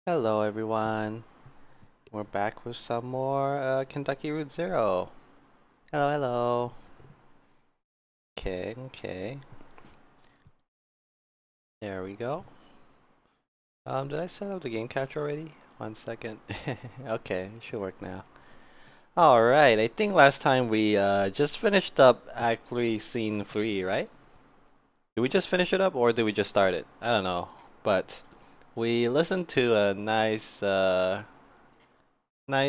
Hello everyone. We're back with some more Kentucky Route Zero. Hello, hello. Okay, okay. There we go. Did I set up the game capture already? 1 second. Okay, it should work now. Alright, I think last time we just finished up Act 3 Scene 3, right? Did we just finish it up or did we just start it? I don't know. But we listened to a nice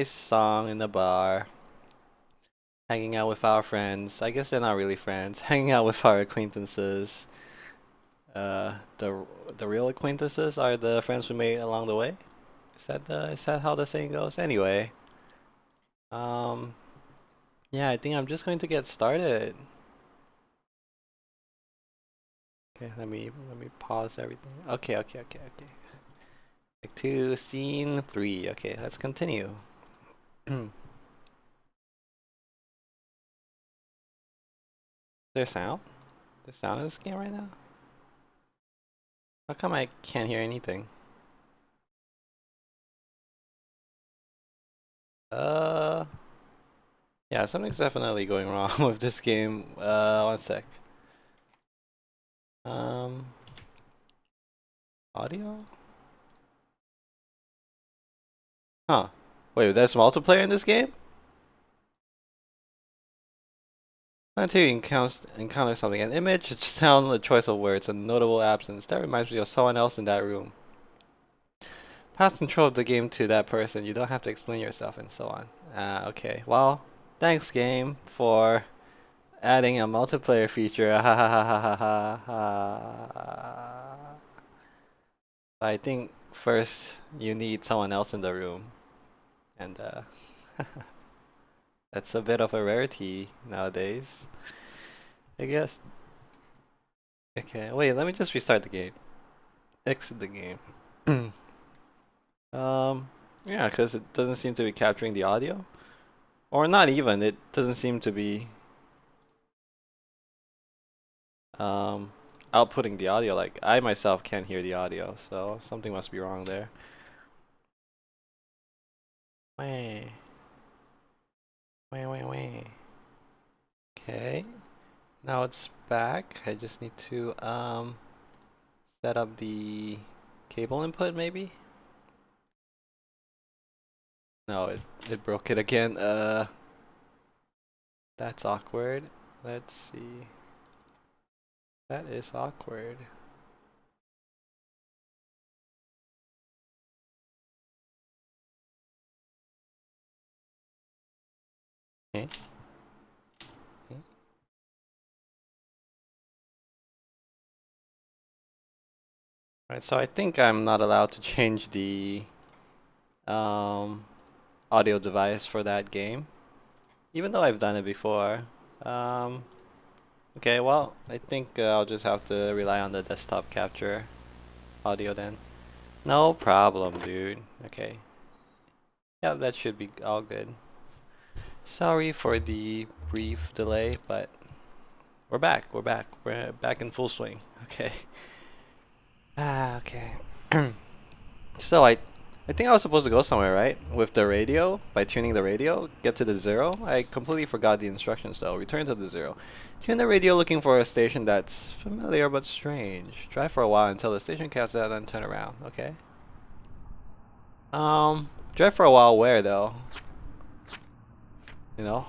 song in the bar. Hanging out with our friends. I guess they're not really friends. Hanging out with our acquaintances. The real acquaintances are the friends we made along the way. Is that how the saying goes? Anyway, um, yeah, I think I'm just going to get started. Okay, let me pause everything. Okay. Back to scene 3. Okay, let's continue. There's sound? There's sound in this game right now? How come I can't hear anything? Uh, yeah, something's definitely going wrong with this game. 1 sec. Um, Audio? Huh. Wait, there's multiplayer in this game? Until you encounter something. An image, a sound, a choice of words, a notable absence. That reminds me of someone else in that room. Pass control of the game to that person. You don't have to explain yourself and so on. Okay. Well, thanks game for adding a multiplayer feature. Ha ha ha ha ha ha. I think first you need someone else in the room. And that's a bit of a rarity nowadays, I guess. Okay, wait, let me just restart the game. Exit the game. Um, yeah, because it doesn't seem to be capturing the audio. Or not even, it doesn't seem to be um, outputting the audio. Like, I myself can't hear the audio, so something must be wrong there. Wait. Wait. Okay, now it's back. I just need to set up the cable input maybe? No, it broke it again. That's awkward. Let's see. That is awkward. Okay. Alright, so I think I'm not allowed to change the um, audio device for that game, even though I've done it before. Um, okay, well, I think I'll just have to rely on the desktop capture audio then. No problem, dude. Okay. Yeah, that should be all good. Sorry for the brief delay, but we're back. We're back in full swing. Okay. Okay. So I think I was supposed to go somewhere, right? With the radio, by tuning the radio, get to the zero. I completely forgot the instructions though. Return to the zero. Tune the radio looking for a station that's familiar but strange. Drive for a while until the station casts out, then turn around. Okay. Drive for a while where though? You know?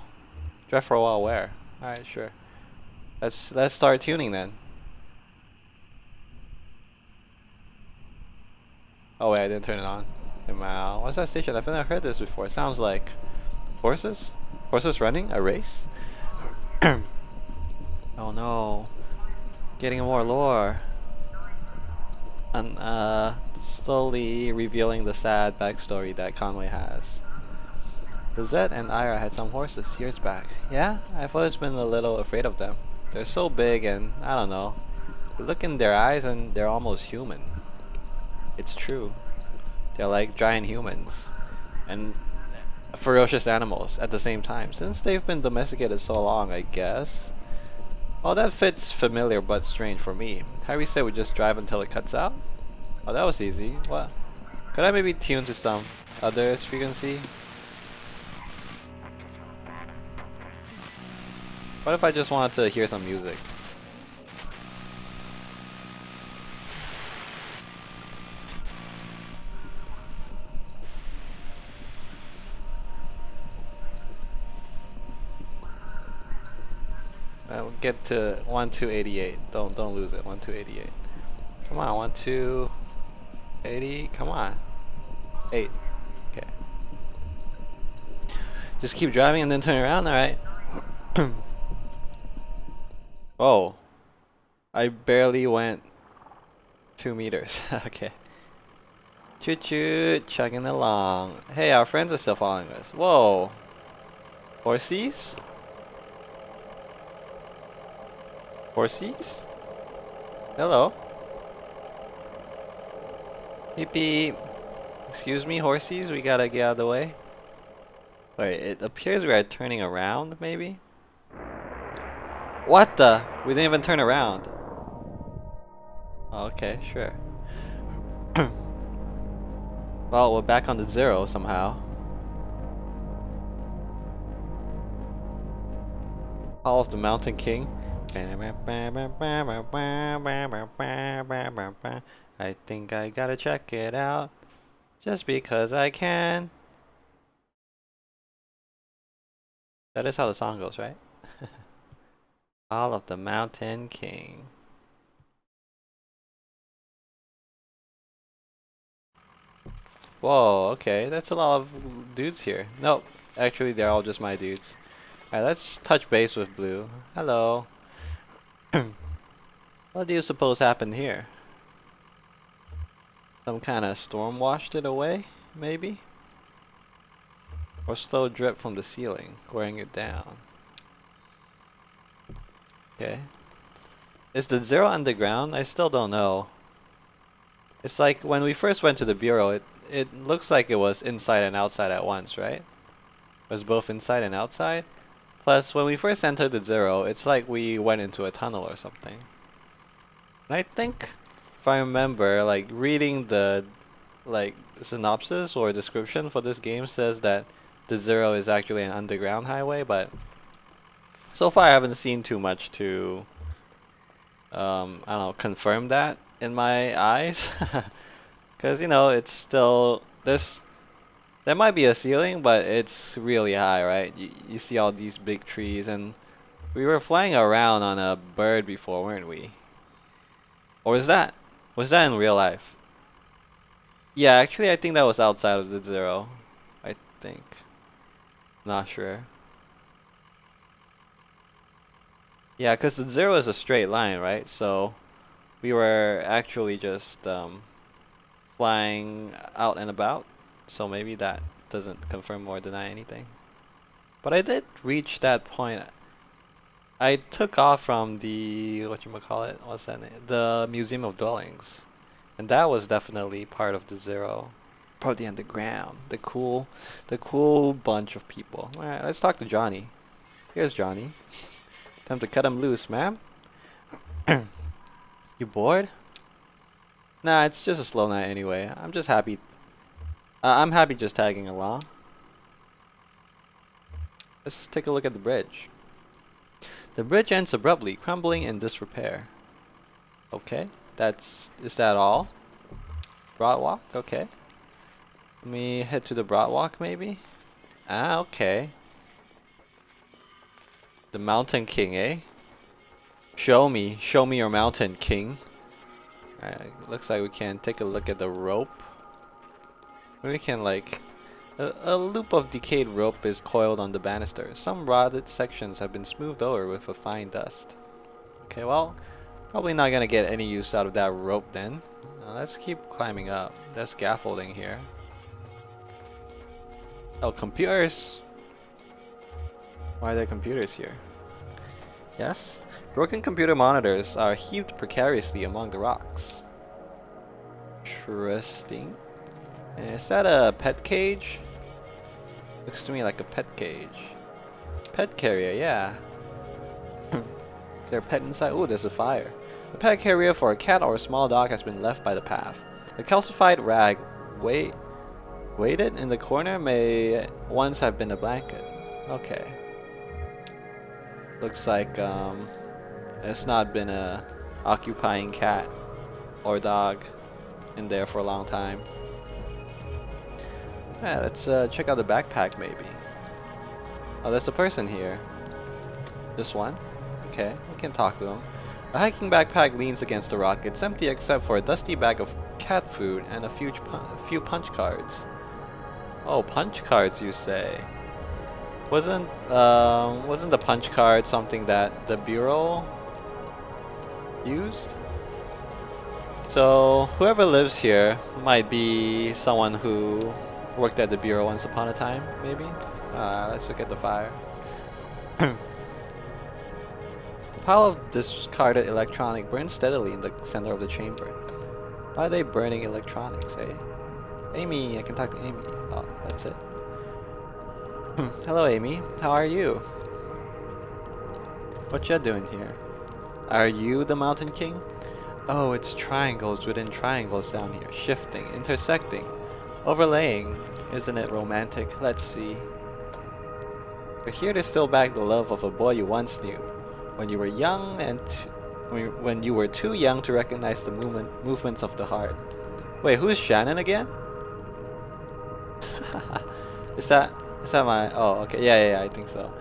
Drive for a while where? Alright, sure. Let's start tuning then. Oh wait, I didn't turn it on. Wow, what's that station? I've never heard this before. It sounds like horses? Horses running? A race? Oh no. Getting more lore. And slowly revealing the sad backstory that Conway has. Lizette and Ira had some horses years back. Yeah? I've always been a little afraid of them. They're so big and, I don't know. You look in their eyes and they're almost human. It's true. They're like giant humans. And ferocious animals at the same time. Since they've been domesticated so long, I guess. Well, that fits familiar but strange for me. Harry said we just drive until it cuts out? Oh, that was easy. What? Could I maybe tune to some other frequency? What if I just wanted to hear some music? We'll get to 1288. Don't lose it. 1288. Come on, 1280. Come on. 8. Okay. Just keep driving and then turn around. All right. Oh, I barely went 2 meters. Okay. Choo choo, chugging along. Hey, our friends are still following us. Whoa. Horsies? Horsies? Hello? Beep beep. Excuse me, horsies, we gotta get out of the way. Wait, it appears we are turning around, maybe? What the? We didn't even turn around. Okay, sure. Well, we're back on the 0 somehow. Hall of the Mountain King. I think I gotta check it out. Just because I can. That is how the song goes, right? Hall of the Mountain King. Whoa, okay, that's a lot of dudes here. Nope, actually they're all just my dudes. Alright, let's touch base with Blue. Hello. What do you suppose happened here? Some kind of storm washed it away, maybe? Or slow drip from the ceiling, wearing it down. Okay. Is the 0 underground? I still don't know. It's like when we first went to the bureau, it looks like it was inside and outside at once, right? It was both inside and outside. Plus, when we first entered the 0, it's like we went into a tunnel or something. And I think, if I remember, like reading the synopsis or description for this game says that the 0 is actually an underground highway, but so far I haven't seen too much to I don't know, confirm that in my eyes. Because, you know, it's still this. There might be a ceiling, but it's really high, right? You see all these big trees, and we were flying around on a bird before, weren't we? Or was that in real life? Yeah, actually, I think that was outside of the 0. I think. Not sure. Yeah, because the 0 is a straight line, right? So we were actually just flying out and about. So maybe that doesn't confirm or deny anything. But I did reach that point. I took off from the, whatchamacallit, what's that name? The Museum of Dwellings. And that was definitely part of the 0. Part of the underground. The cool bunch of people. Alright, let's talk to Johnny. Here's Johnny. Time to cut him loose, ma'am. You bored? Nah, it's just a slow night anyway. I'm just happy. I'm happy just tagging along. Let's take a look at the bridge. The bridge ends abruptly, crumbling in disrepair. Okay, is that all? Broadwalk? Okay. Let me head to the Broadwalk maybe? Ah, okay. The Mountain King, eh? Show me your Mountain King. Alright, looks like we can take a look at the rope. We can like... A loop of decayed rope is coiled on the banister. Some rotted sections have been smoothed over with a fine dust. Okay, well, probably not gonna get any use out of that rope then. Let's keep climbing up. There's scaffolding here. Oh, computers! Why are there computers here? Yes? Broken computer monitors are heaped precariously among the rocks. Interesting. Is that a pet cage? Looks to me like a pet cage. Pet carrier, yeah. Is there a pet inside? Oh, there's a fire. A pet carrier for a cat or a small dog has been left by the path. A calcified rag Weighted in the corner may once have been a blanket. Okay. Looks like it's not been a occupying cat or dog in there for a long time. Yeah, let's check out the backpack maybe. Oh, there's a person here. This one? Okay, we can talk to him. A hiking backpack leans against the rock. It's empty except for a dusty bag of cat food and a few punch cards. Oh, punch cards, you say? Wasn't the punch card something that the bureau used? So whoever lives here might be someone who worked at the bureau once upon a time, maybe? Let's look at the fire. A pile of discarded electronic burns steadily in the center of the chamber. Why are they burning electronics, eh? Amy, I can talk to Amy. Oh, that's it. Hello, Amy. How are you? What you doing here? Are you the Mountain King? Oh, it's triangles within triangles down here. Shifting, intersecting, overlaying. Isn't it romantic? Let's see. We're here to steal back the love of a boy you once knew. When you were young and when you were too young to recognize the movements of the heart. Wait, who's Shannon again? Is that my... Oh, okay. Yeah, I think so.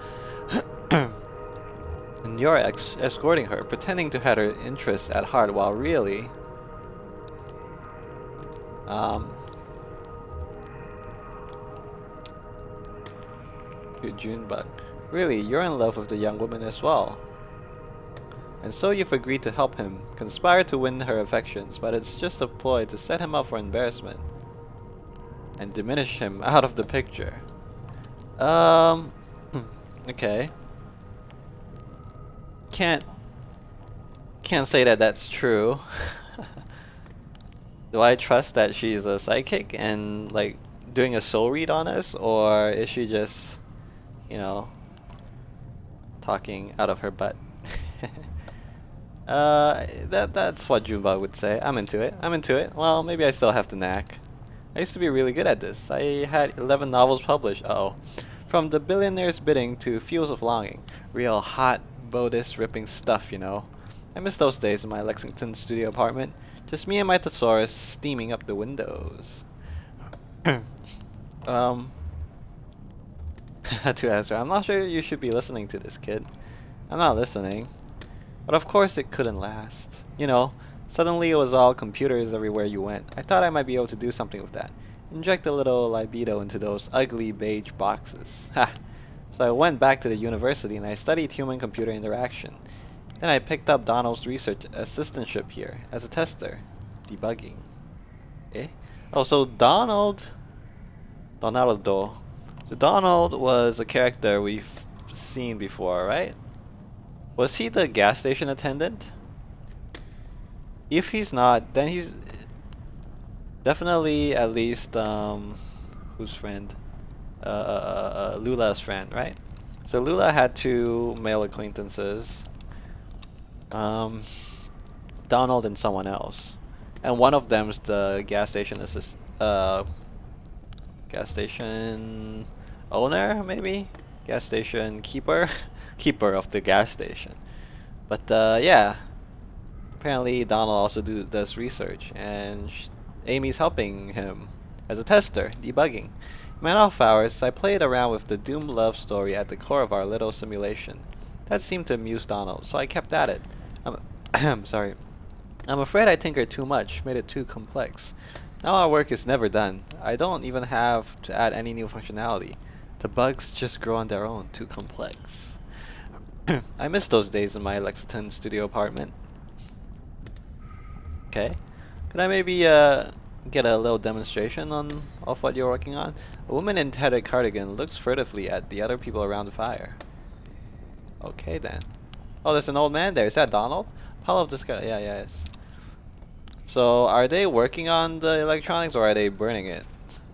And you're escorting her, pretending to have her interests at heart while really... Junebug. Really, you're in love with the young woman as well. And so you've agreed to help him, conspire to win her affections, but it's just a ploy to set him up for embarrassment. And diminish him out of the picture. Okay. Can't say that that's true. Do I trust that she's a psychic and like doing a soul read on us, or is she just, you know, talking out of her butt? That's what Junebug would say. I'm into it. Well, maybe I still have the knack. I used to be really good at this. I had 11 novels published. Uh-oh. From The Billionaire's Bidding to Fuels of Longing. Real hot, bodice-ripping stuff, you know. I miss those days in my Lexington studio apartment. Just me and my thesaurus steaming up the windows. To answer, I'm not sure you should be listening to this, kid. I'm not listening. But of course it couldn't last. You know, suddenly it was all computers everywhere you went. I thought I might be able to do something with that. Inject a little libido into those ugly beige boxes. Ha! So I went back to the university and I studied human-computer interaction. Then I picked up Donald's research assistantship here as a tester. Debugging. Eh? Oh, so Donaldo. So Donald was a character we've seen before, right? Was he the gas station attendant? If he's not, then he's definitely at least whose friend? Lula's friend, right? So Lula had two male acquaintances, Donald and someone else, and one of them's the gas station gas station owner, maybe? Gas station keeper? Keeper of the gas station. But yeah, apparently Donald also does research, and Amy's helping him as a tester, debugging. In my off hours, I played around with the doomed love story at the core of our little simulation. That seemed to amuse Donald, so I kept at it. I'm sorry. I'm afraid I tinkered too much, made it too complex. Now our work is never done. I don't even have to add any new functionality. The bugs just grow on their own, too complex. I miss those days in my Lexington studio apartment. Okay. Could I maybe get a little demonstration of what you're working on? A woman in tattered cardigan looks furtively at the other people around the fire. Okay then. Oh, there's an old man there. Is that Donald? Pile of this guy. Yeah, yes. So, are they working on the electronics or are they burning it?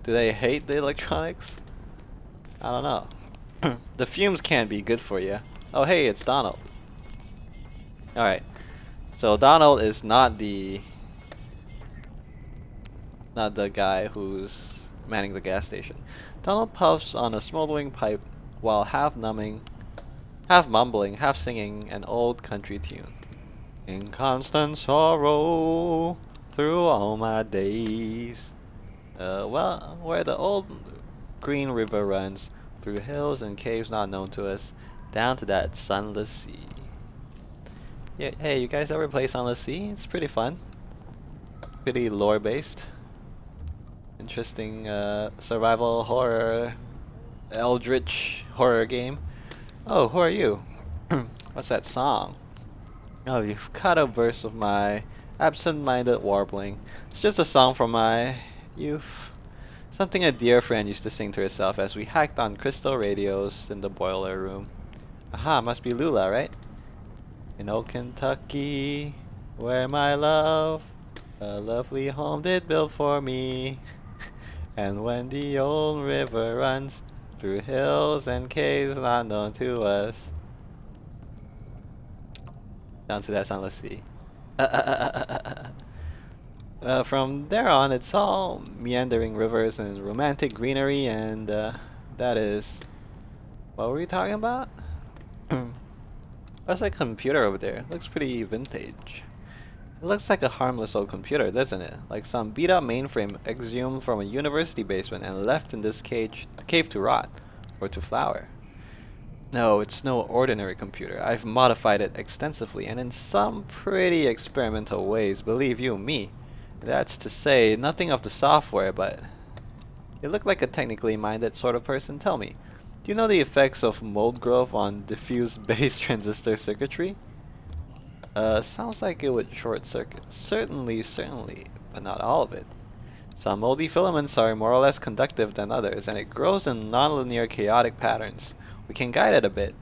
Do they hate the electronics? I don't know. The fumes can't be good for you. Oh, hey, it's Donald. Alright. So, Donald is not the not the guy who's manning the gas station. Donald puffs on a smoldering pipe while half mumbling, half singing an old country tune. In constant sorrow through all my days. Well, where the old green river runs through hills and caves not known to us, down to that sunless sea. Yeah, hey, you guys ever play Sunless Sea? It's pretty fun. Pretty lore-based. Interesting survival horror, eldritch horror game. Oh, who are you? What's that song? Oh, you've caught a verse of my absent-minded warbling. It's just a song from my youth. Something a dear friend used to sing to herself as we hacked on crystal radios in the boiler room. Aha, must be Lula, right? In old Kentucky, where my love, a lovely home did build for me. And when the old river runs through hills and caves not known to us, down to that sunless sea. From there on, it's all meandering rivers and romantic greenery, and that is... What were we talking about? That's a computer over there. Looks pretty vintage. It looks like a harmless old computer, doesn't it? Like some beat-up mainframe exhumed from a university basement and left in this cave to rot, or to flower. No, it's no ordinary computer. I've modified it extensively and in some pretty experimental ways, believe you me. That's to say, nothing of the software, but you look like a technically minded sort of person. Tell me, do you know the effects of mold growth on diffuse base transistor circuitry? Sounds like it would short circuit. Certainly, but not all of it. Some moldy filaments are more or less conductive than others, and it grows in nonlinear chaotic patterns. We can guide it a bit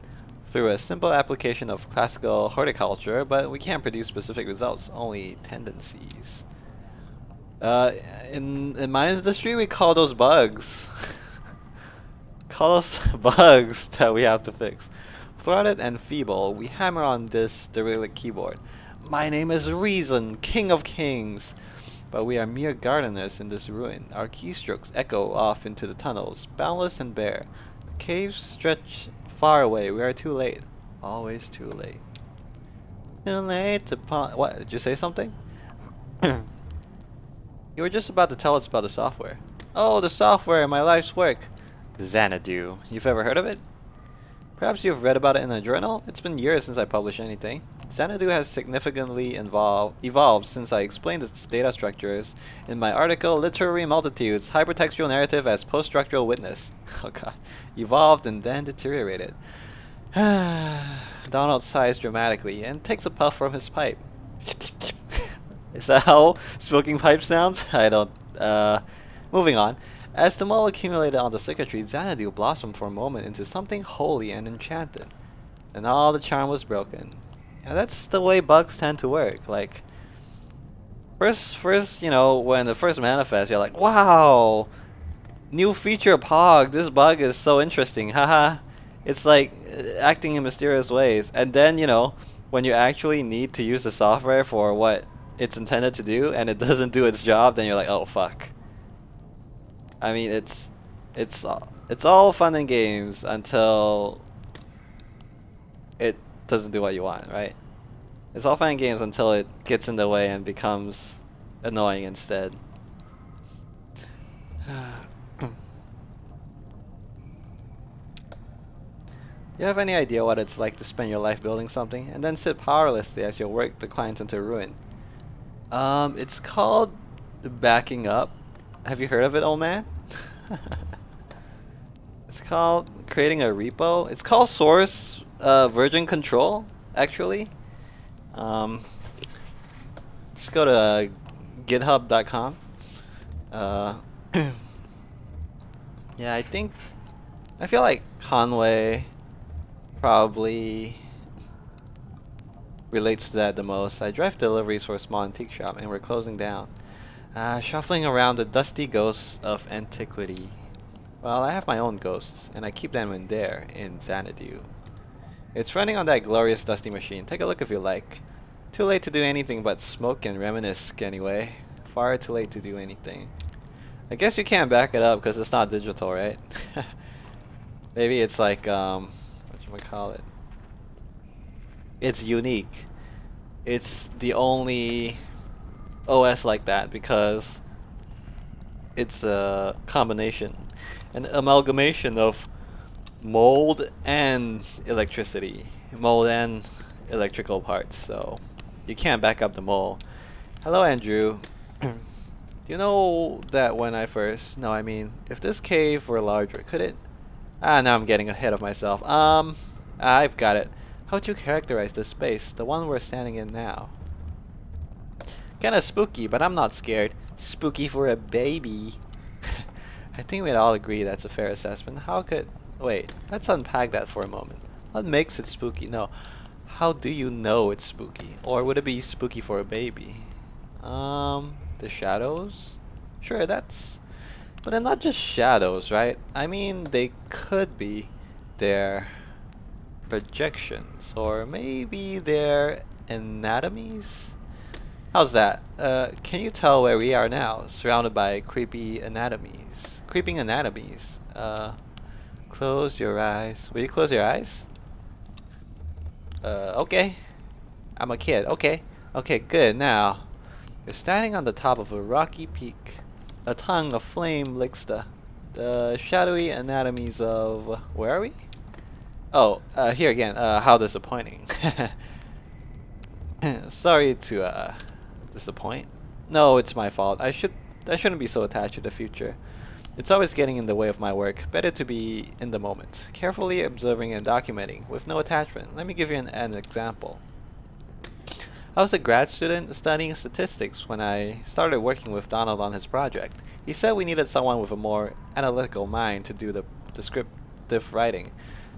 through a simple application of classical horticulture, but we can't produce specific results, only tendencies. In my industry, we call those bugs. Call those bugs that we have to fix. Thwarted and feeble, we hammer on this derelict keyboard. My name is Reason, King of Kings. But we are mere gardeners in this ruin. Our keystrokes echo off into the tunnels, boundless and bare. The caves stretch far away. We are too late. Always too late. Too late to what? Did you say something? You were just about to tell us about the software. Oh, the software, my life's work. Xanadu. You've ever heard of it? Perhaps you've read about it in a journal? It's been years since I published anything. Xanadu has significantly evolved since I explained its data structures in my article Literary Multitudes, Hypertextual Narrative as Post-Structural Witness. Oh god. Evolved and then deteriorated. Donald sighs dramatically and takes a puff from his pipe. Is that how smoking pipe sounds? I don't... Moving on. As the mold accumulated on the circuitry, Xanadu blossomed for a moment into something holy and enchanted. And all the charm was broken. Yeah, that's the way bugs tend to work. Like, first, you know, when the first manifests, you're like, wow! New feature Pog, this bug is so interesting, haha. It's like acting in mysterious ways. And then, you know, when you actually need to use the software for what it's intended to do, and it doesn't do its job, then you're like, oh fuck. I mean, it's all fun and games until it doesn't do what you want, right? It's all fun and games until it gets in the way and becomes annoying instead. You have any idea what it's like to spend your life building something and then sit powerlessly as your work declines into ruin? It's called backing up. Have you heard of it, old man? It's called creating a repo. It's called source version control, actually. Just go to github.com. Yeah, I feel like Conway probably relates to that the most. I drive deliveries for a small antique shop and we're closing down. Shuffling around the dusty ghosts of antiquity. Well, I have my own ghosts, and I keep them in there, in Xanadu. It's running on that glorious dusty machine. Take a look if you like. Too late to do anything but smoke and reminisce anyway. Far too late to do anything. I guess you can't back it up because it's not digital, right? Maybe it's like, whatchamacallit? It's unique. It's the only OS like that because it's a combination, an amalgamation of mold and electricity, mold and electrical parts, so you can't back up the mold. Hello, Andrew. Do you know that when I first... No, I mean, if this cave were larger, could it... Ah, now I'm getting ahead of myself. I've got it. How would you characterize this space, the one we're standing in now? Kinda spooky, but I'm not scared. Spooky for a baby. I think we'd all agree that's a fair assessment. How could... Wait, let's unpack that for a moment. What makes it spooky? No, how do you know it's spooky? Or would it be spooky for a baby? The shadows? Sure, that's... But they're not just shadows, right? I mean, they could be their projections, or maybe their anatomies? How's that? Can you tell where we are now? Surrounded by creeping anatomies. Close your eyes. Will you close your eyes? Okay. I'm a kid. Okay. Okay, good. Now, you're standing on the top of a rocky peak. A tongue of flame licks the shadowy anatomies of... Where are we? Oh, here again. How disappointing. Sorry to, disappoint. No, it's my fault. I shouldn't be so attached to the future. It's always getting in the way of my work. Better to be in the moment, carefully observing and documenting, with no attachment. Let me give you an example. I was a grad student studying statistics when I started working with Donald on his project. He said we needed someone with a more analytical mind to do the descriptive writing.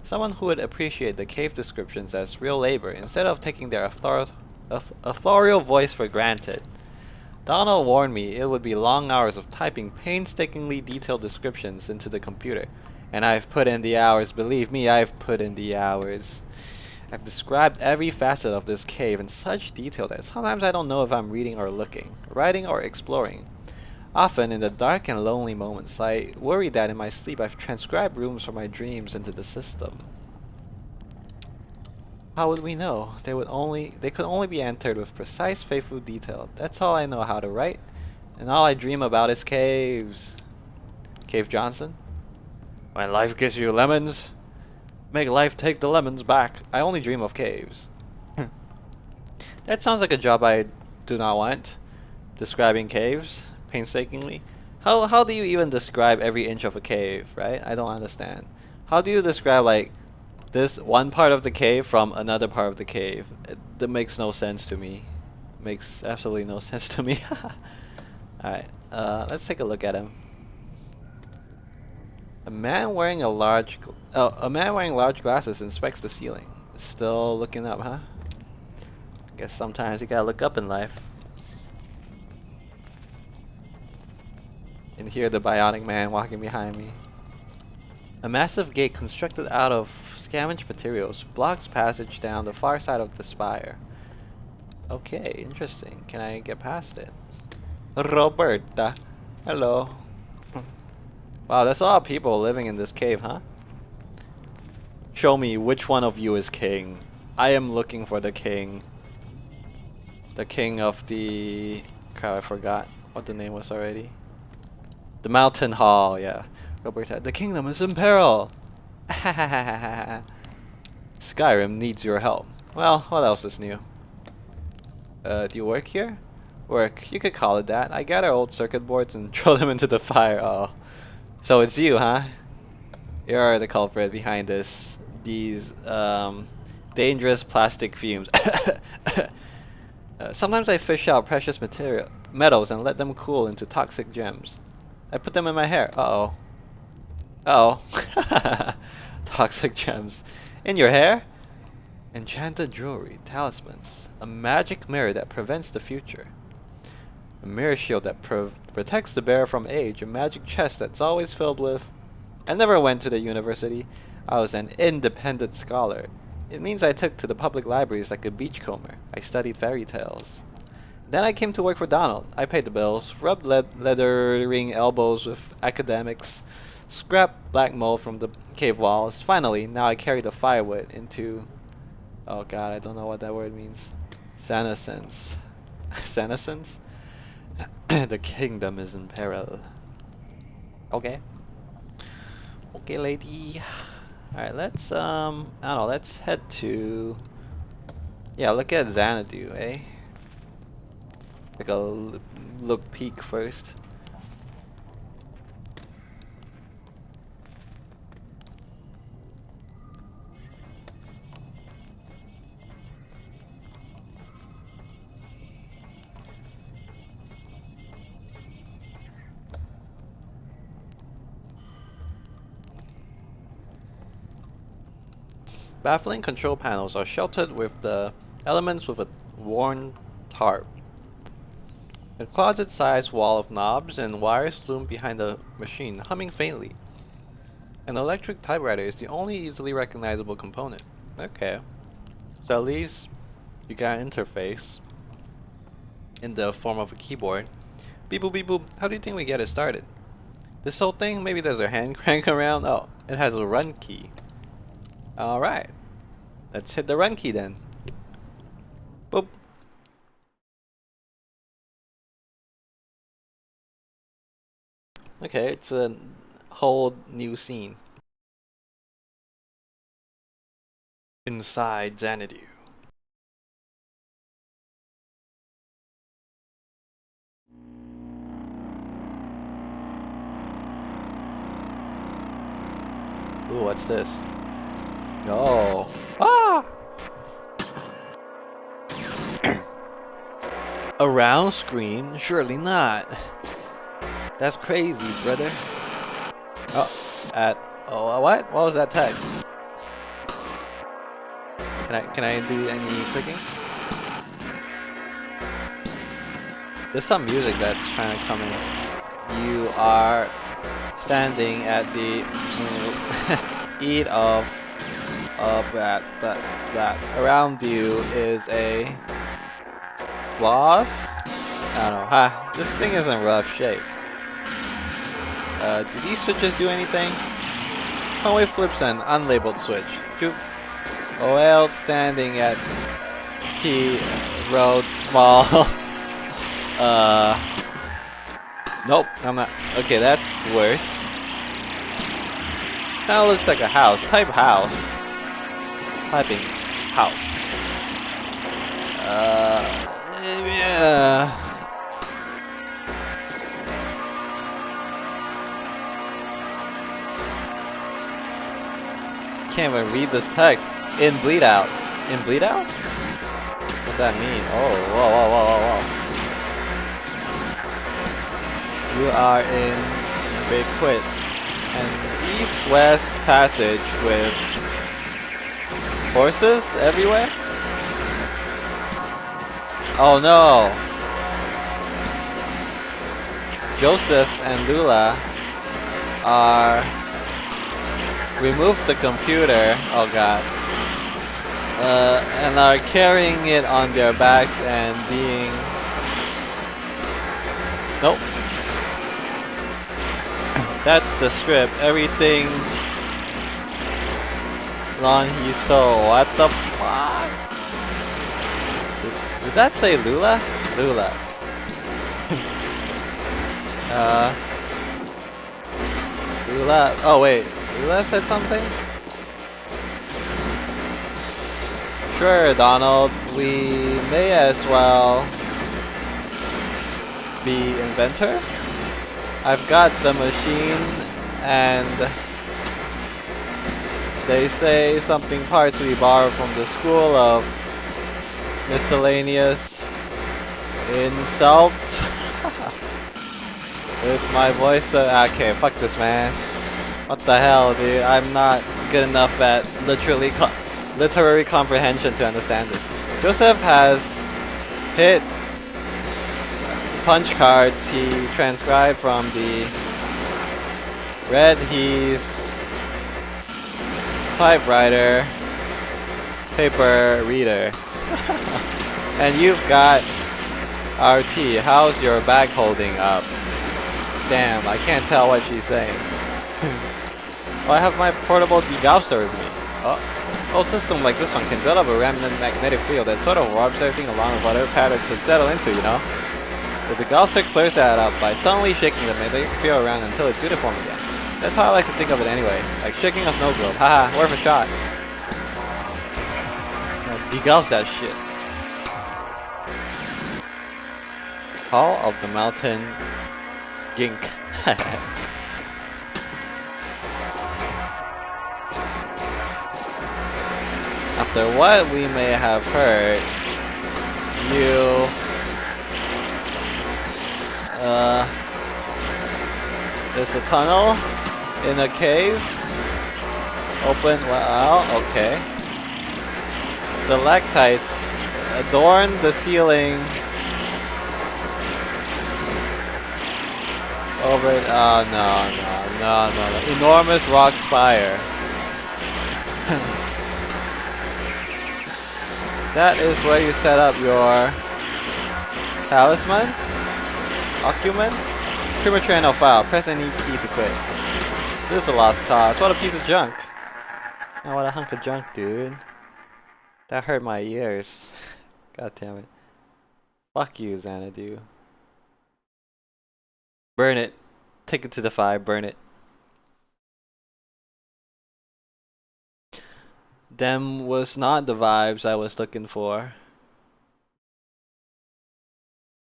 Someone who would appreciate the cave descriptions as real labor instead of taking their authorial voice for granted. Donald warned me it would be long hours of typing painstakingly detailed descriptions into the computer. And I've put in the hours, believe me, I've put in the hours. I've described every facet of this cave in such detail that sometimes I don't know if I'm reading or looking, writing or exploring. Often, in the dark and lonely moments, I worry that in my sleep I've transcribed rooms from my dreams into the system. How would we know? They could only be entered with precise, faithful detail. That's all I know how to write, and all I dream about is caves. Cave Johnson? When life gives you lemons, make life take the lemons back. I only dream of caves. That sounds like a job I do not want. Describing caves painstakingly. How do you even describe every inch of a cave, right? I don't understand. How do you describe like this one part of the cave from another part of the cave? That makes no sense to me. Makes absolutely no sense to me. Alright, let's take a look at him. A man wearing large glasses inspects the ceiling. Still looking up, huh? Guess sometimes you gotta look up in life. And hear the bionic man walking behind me. A massive gate constructed out of scavenged materials blocks passage down the far side of the spire. Okay, interesting. Can I get past it? Roberta. Hello. Wow, there's a lot of people living in this cave, huh? Show me which one of you is king. I am looking for the king. The king of the... Crap, I forgot what the name was already. The Mountain Hall, yeah. Roberta, the kingdom is in peril! Skyrim needs your help. Well, what else is new? Do you work here? Work, you could call it that. I gather old circuit boards and throw them into the fire. Oh. So it's you, huh? You're the culprit behind these dangerous plastic fumes. Sometimes I fish out precious metals and let them cool into toxic gems. I put them in my hair. Uh-oh. Uh-oh. Toxic gems. In your hair? Enchanted jewelry, talismans, a magic mirror that prevents the future. A mirror shield that protects the bearer from age, a magic chest that's always filled with... I never went to the university. I was an independent scholar. It means I took to the public libraries like a beachcomber. I studied fairy tales. Then I came to work for Donald. I paid the bills, rubbed leathering elbows with academics, scrapped black mold from the cave walls. Finally, now I carry the firewood into... Oh god, I don't know what that word means. Senescence. Senescence? The kingdom is in peril. Okay. Okay, lady. Alright, let's, I don't know, let's head to... Yeah, look at Xanadu, eh? Like a look peek first. Baffling control panels are sheltered with the elements with a worn tarp. A closet-sized wall of knobs and wires loom behind the machine, humming faintly. An electric typewriter is the only easily recognizable component. Okay. So at least you got an interface in the form of a keyboard. Beep boop beep boop. How do you think we get it started? This whole thing? Maybe there's a hand crank around? Oh, it has a run key. Alright. Let's hit the run key then. Boop. Okay, it's a whole new scene. Inside Xanadu. Ooh, what's this? Oh. Ah! A round screen? Surely not. That's crazy, brother. Oh, oh, what? What was that text? Can I do any clicking? There's some music that's trying to come in. You are standing at the eat of that. Around you is a boss. I don't know. Ha! This thing is in rough shape. Do these switches do anything? Conway flips an unlabeled switch. Joop. OL standing at key road small. Nope, I'm not. Okay, that's worse. Kinda looks like a house. Type house. Typing house. Yeah. Can't even read this text. In bleed out. In bleed out? What's that mean? Oh, whoa, whoa, whoa, whoa, whoa. You are in Big Quit. An east-west passage with horses everywhere? Oh no! Joseph and Lula are... Remove the computer, oh god, and are carrying it on their backs and being... Nope. That's the strip. Everything's long he so. What the fuck? Did that say Lula? Lula. Lula. Oh wait. Lula said something? Sure, Donald. We may as well be inventor. I've got the machine, and they say something parts we borrow from the school of miscellaneous insults. With my voice, okay, fuck this, man. What the hell, dude? I'm not good enough at literary comprehension to understand this. Joseph has hit punch cards he transcribed from the read he's typewriter paper reader. And you've got RT, how's your bag holding up? Damn, I can't tell what she's saying. Oh, I have my portable degausser with me. Oh, old system like this one can build up a remnant magnetic field that sort of warps everything along with whatever pattern to settle into, you know? The degausser clears that up by suddenly shaking the magnetic field around until it's uniform again. That's how I like to think of it anyway, like shaking a snow globe. Haha, worth a shot. Now, degauss that shit. Hall of the Mountain Gink. After what we may have heard, there's a tunnel in a cave. Open, well, okay. Stalactites adorn the ceiling. Over it, oh no. Enormous rock spire. That is where you set up your talisman? Ocumen? Premature no file. Press any key to quit. This is a lost cause. What a piece of junk. Oh, what a hunk of junk, dude. That hurt my ears. God damn it. Fuck you, Xanadu. Burn it. Take it to the fire. Burn it. Them was not the vibes I was looking for.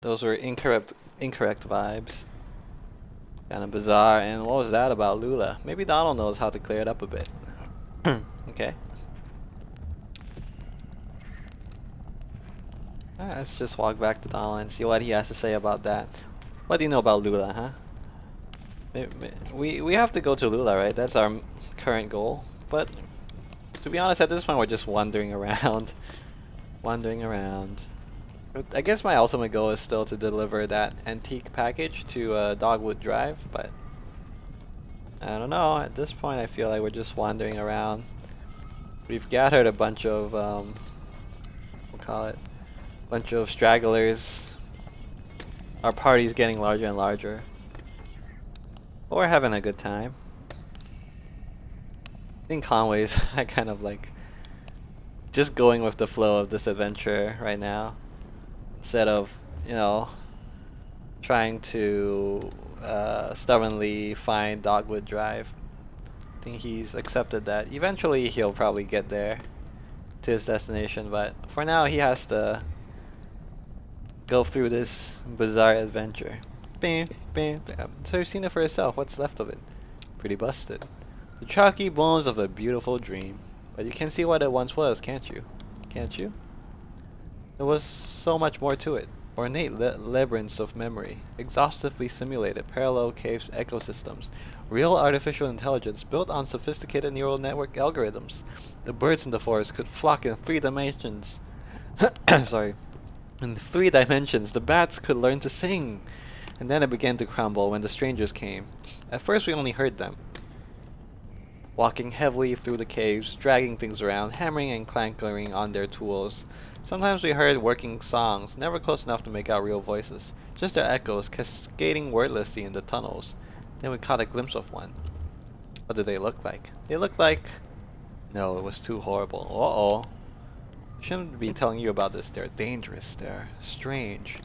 Those were incorrect vibes. Kinda bizarre. And what was that about Lula? Maybe Donald knows how to clear it up a bit. Okay. Alright, let's just walk back to Donald and see what he has to say about that. What do you know about Lula, huh? We have to go to Lula, right? That's our current goal. But to be honest, at this point we're just wandering around. Wandering around. I guess my ultimate goal is still to deliver that antique package to Dogwood Drive, but I don't know. At this point I feel like we're just wandering around. We've gathered a bunch of we'll call it bunch of stragglers. Our party's getting larger and larger. But we're having a good time. I think Conway's kind of like just going with the flow of this adventure right now, instead of, you know, trying to stubbornly find Dogwood Drive. I think he's accepted that eventually he'll probably get there to his destination, but for now he has to go through this bizarre adventure. Bam, bam, bam. So you've seen it for yourself. What's left of it? Pretty busted. The chalky bones of a beautiful dream. But you can see what it once was, can't you? Can't you? There was so much more to it. Ornate labyrinths of memory, exhaustively simulated parallel caves ecosystems, real artificial intelligence built on sophisticated neural network algorithms. The birds in the forest could flock in 3 dimensions. Sorry. In 3 dimensions, the bats could learn to sing. And then it began to crumble when the strangers came. At first we only heard them, walking heavily through the caves, dragging things around, hammering and clanking on their tools. Sometimes we heard working songs, never close enough to make out real voices, just their echoes cascading wordlessly in the tunnels. Then we caught a glimpse of one. What did they look like? They looked like... No, it was too horrible. Uh-oh. I shouldn't be telling you about this. They're dangerous. They're strange.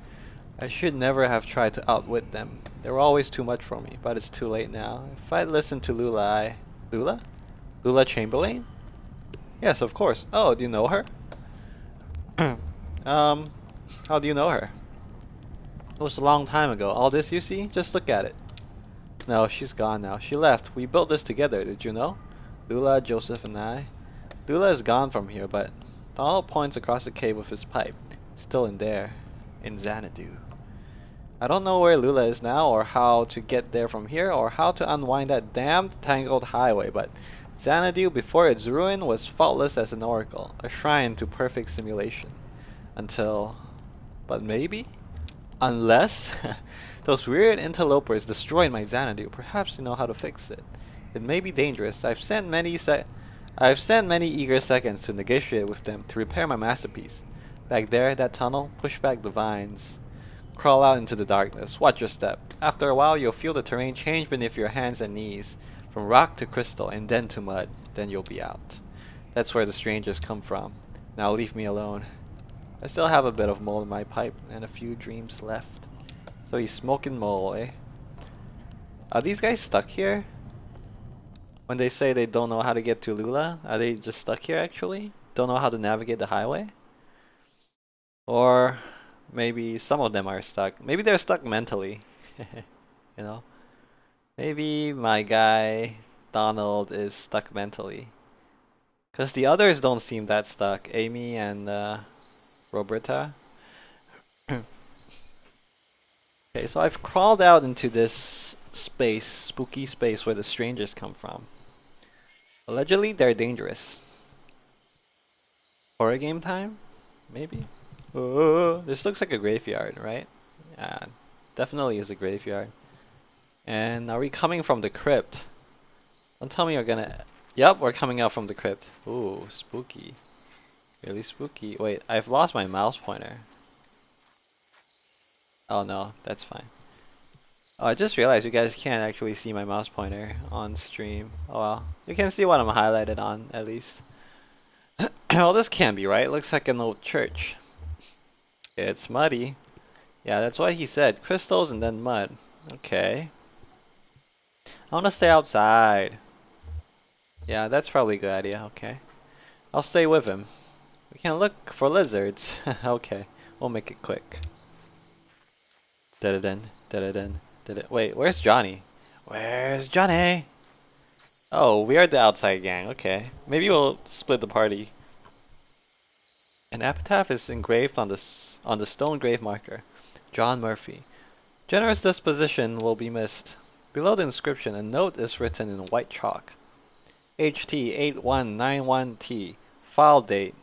I should never have tried to outwit them. They were always too much for me, but it's too late now. If I'd listened to Lula, Lula? Lula Chamberlain? Yes, of course. Oh, do you know her? How do you know her? It was a long time ago. All this you see? Just look at it. No, she's gone now. She left. We built this together, did you know? Lula, Joseph, and I. Lula is gone from here, but Donald points across the cave with his pipe. Still in there. In Xanadu. I don't know where Lula is now, or how to get there from here, or how to unwind that damned tangled highway, but Xanadu, before its ruin, was faultless as an oracle, a shrine to perfect simulation. Until... but maybe? Unless... those weird interlopers destroyed my Xanadu. Perhaps you know how to fix it. It may be dangerous. I've sent many eager seconds to negotiate with them to repair my masterpiece. Back there, that tunnel, push back the vines. Crawl out into the darkness. Watch your step. After a while, you'll feel the terrain change beneath your hands and knees, from rock to crystal and then to mud. Then you'll be out. That's where the strangers come from. Now leave me alone. I still have a bit of mole in my pipe and a few dreams left. So he's smoking mole, eh? Are these guys stuck here? When they say they don't know how to get to Lula, are they just stuck here actually? Don't know how to navigate the highway? Or maybe some of them are stuck. Maybe they're stuck mentally. You know? Maybe my guy, Donald, is stuck mentally. Because the others don't seem that stuck. Amy and Roberta. Okay, so I've crawled out into this space, spooky space where the strangers come from. Allegedly, they're dangerous. Horror game time? Maybe? This looks like a graveyard, right? Yeah, definitely is a graveyard. And are we coming from the crypt? Don't tell me you're gonna... Yep, we're coming out from the crypt. Ooh, spooky. Really spooky. Wait, I've lost my mouse pointer. Oh no, that's fine. Oh, I just realized you guys can't actually see my mouse pointer on stream. Oh well. You can see what I'm highlighted on, at least. Well, this can't be right. It looks like an old church. It's muddy. Yeah, that's what he said. Crystals and then mud. Okay. I want to stay outside. Yeah, that's probably a good idea. Okay. I'll stay with him. We can look for lizards. Okay. We'll make it quick. Da-da-dun. Da-da-dun. Wait, where's Johnny? Where's Johnny? Oh, we are the outside gang. Okay. Maybe we'll split the party. An epitaph is engraved on the stone grave marker. John Murphy. Generous disposition will be missed. Below the inscription, a note is written in white chalk. HT8191T. Fill date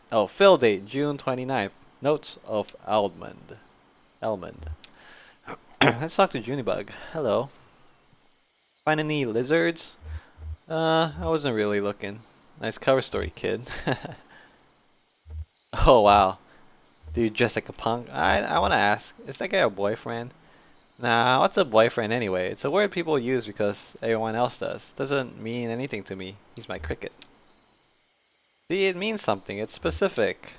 June 29th. Notes of Elmond. Let's talk to Junibug. Hello. Find any lizards? I wasn't really looking. Nice cover story, kid. Oh wow. Dude, just like a punk. I wanna ask, is that guy a boyfriend? Nah, what's a boyfriend anyway? It's a word people use because everyone else does. Doesn't mean anything to me. He's my cricket. See, it means something. It's specific.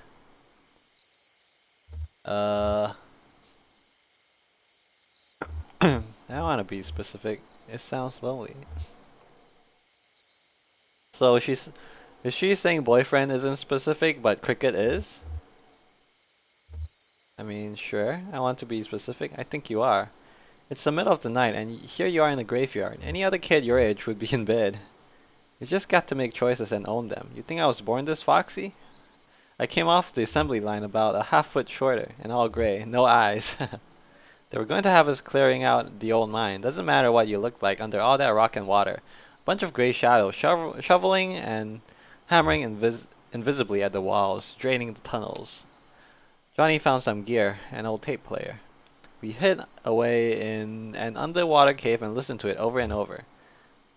I want to be specific. It sounds lonely. So is she saying boyfriend isn't specific, but cricket is? I mean, sure. I want to be specific. I think you are. It's the middle of the night, and here you are in the graveyard. Any other kid your age would be in bed. You just got to make choices and own them. You think I was born this foxy? I came off the assembly line about a half-foot shorter, and all gray, no eyes. They were going to have us clearing out the old mine. Doesn't matter what you look like under all that rock and water. Bunch of gray shadows, shoveling and hammering invisibly at the walls, draining the tunnels. Johnny found some gear, an old tape player. We hid away in an underwater cave and listened to it over and over.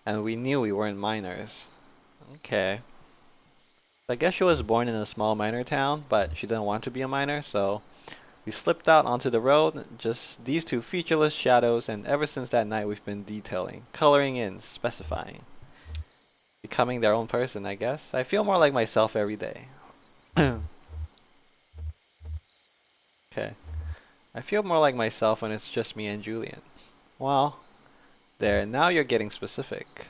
And we knew we weren't miners. Okay. I guess she was born in a small miner town, but she didn't want to be a miner, so we slipped out onto the road, just these two featureless shadows, and ever since that night we've been detailing, coloring in, specifying. Becoming their own person, I guess. I feel more like myself every day. Okay. I feel more like myself when it's just me and Julian. Well, there, now you're getting specific.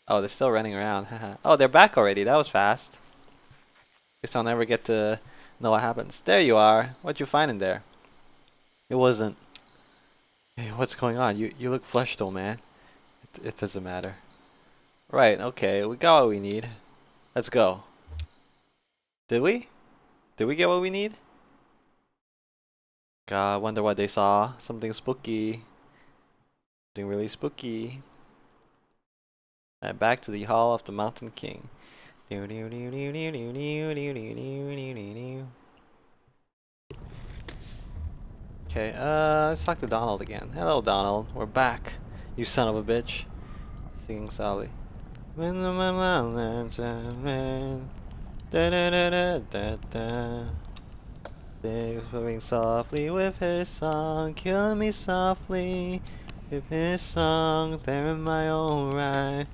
Oh, they're still running around. Oh, they're back already. That was fast. Guess I'll never get to know what happens. There you are. What'd you find in there? It wasn't... Hey, what's going on? You look flushed though, man. It doesn't matter. Right, okay. We got what we need. Let's go. Did we? Did we get what we need? God, wonder what they saw. Something spooky. Something really spooky. And back to the Hall of the Mountain King. Okay, let's talk to Donald again. Hello, Donald. We're back. You son of a bitch. Singing Sally. Whispering softly with his song, killing me softly with his song. There in my own right.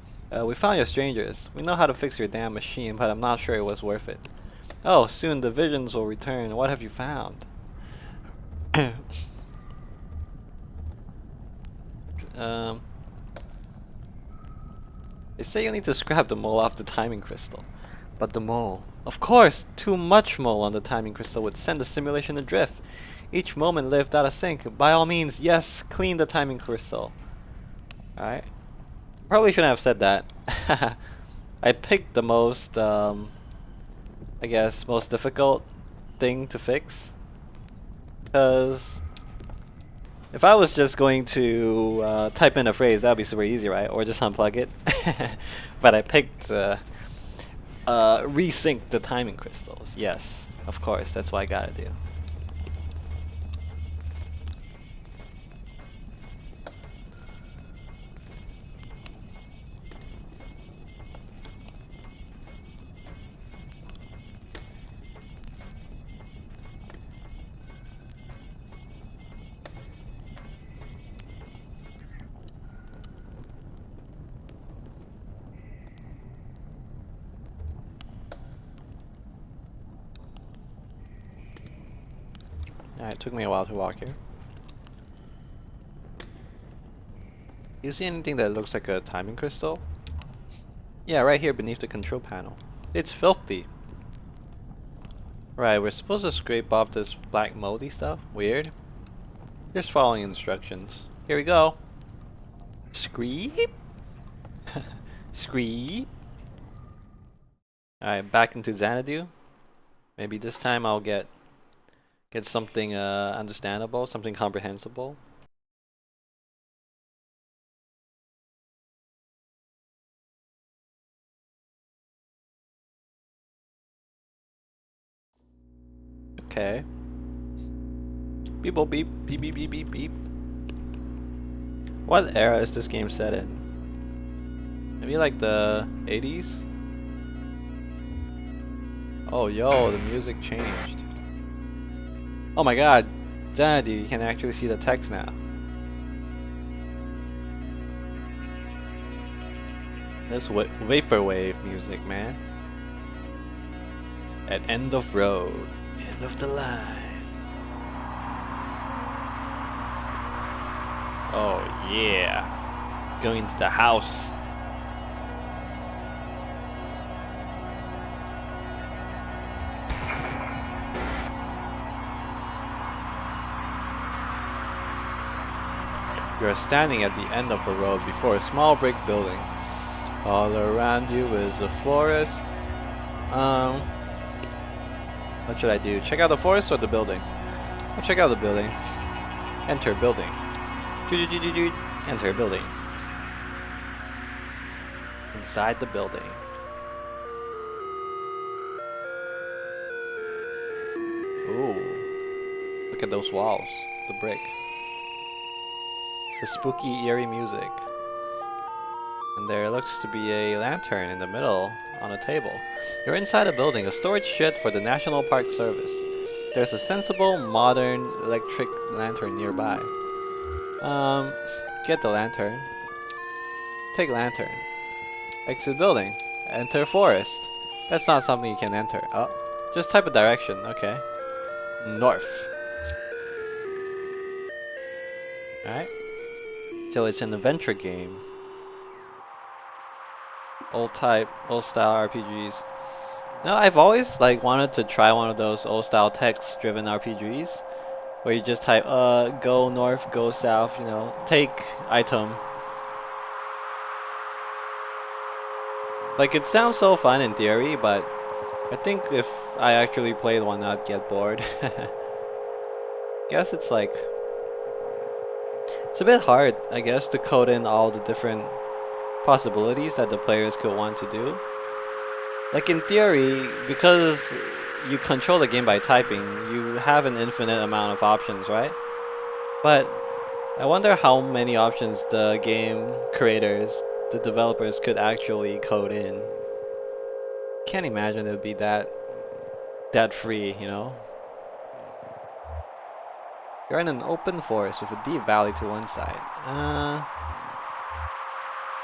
We found your strangers. We know how to fix your damn machine, but I'm not sure it was worth it. Oh, soon the visions will return. What have you found? um, they say you need to scrap the mole off the timing crystal. But the mole, of course, too much mole on the timing crystal would send the simulation adrift. Each moment lived out of sync. By all means, yes, clean the timing crystal. Alright. Probably shouldn't have said that. I picked the most, I guess, most difficult thing to fix. Because if I was just going to type in a phrase, that would be super easy, right? Or just unplug it. But I picked resync the timing crystals. Yes, of course, that's what I gotta do. Alright, it took me a while to walk here. You see anything that looks like a timing crystal? Yeah, right here beneath the control panel. It's filthy. Right, we're supposed to scrape off this black moldy stuff. Weird. Just following instructions. Here we go. Screep. Screep. Alright, back into Xanadu. Maybe this time I'll get something understandable, something comprehensible. Okay. Beep beep beep beep beep beep beep beep. What era is this game set in? Maybe like the 80s? Oh yo, the music changed. Oh my god, Xanadu, you can actually see the text now. This vaporwave music, man. At end of road, end of the line. Oh yeah, going into the house. You are standing at the end of a road before a small brick building. All around you is a forest. What should I do? Check out the forest or the building? I'll check out the building. Enter building. Enter building. Inside the building. Ooh. Look at those walls. The brick. The spooky, eerie music. And there looks to be a lantern in the middle on a table. You're inside a building, a storage shed for the National Park Service. There's a sensible, modern electric lantern nearby. Get the lantern. Take lantern. Exit building. Enter forest. That's not something you can enter. Oh, just type a direction. Okay. North. Alright. So it's an adventure game. Old style RPGs. No, I've always wanted to try one of those old style text driven RPGs where you just type go north, go south, you know, take item. Like, it sounds so fun in theory, but I think if I actually played one I'd get bored. Guess it's a bit hard, I guess, to code in all the different possibilities that the players could want to do. Like, in theory, because you control the game by typing, you have an infinite amount of options, right? But I wonder how many options the game creators, the developers, could actually code in. Can't imagine it would be that free, you know? You're in an open forest with a deep valley to one side.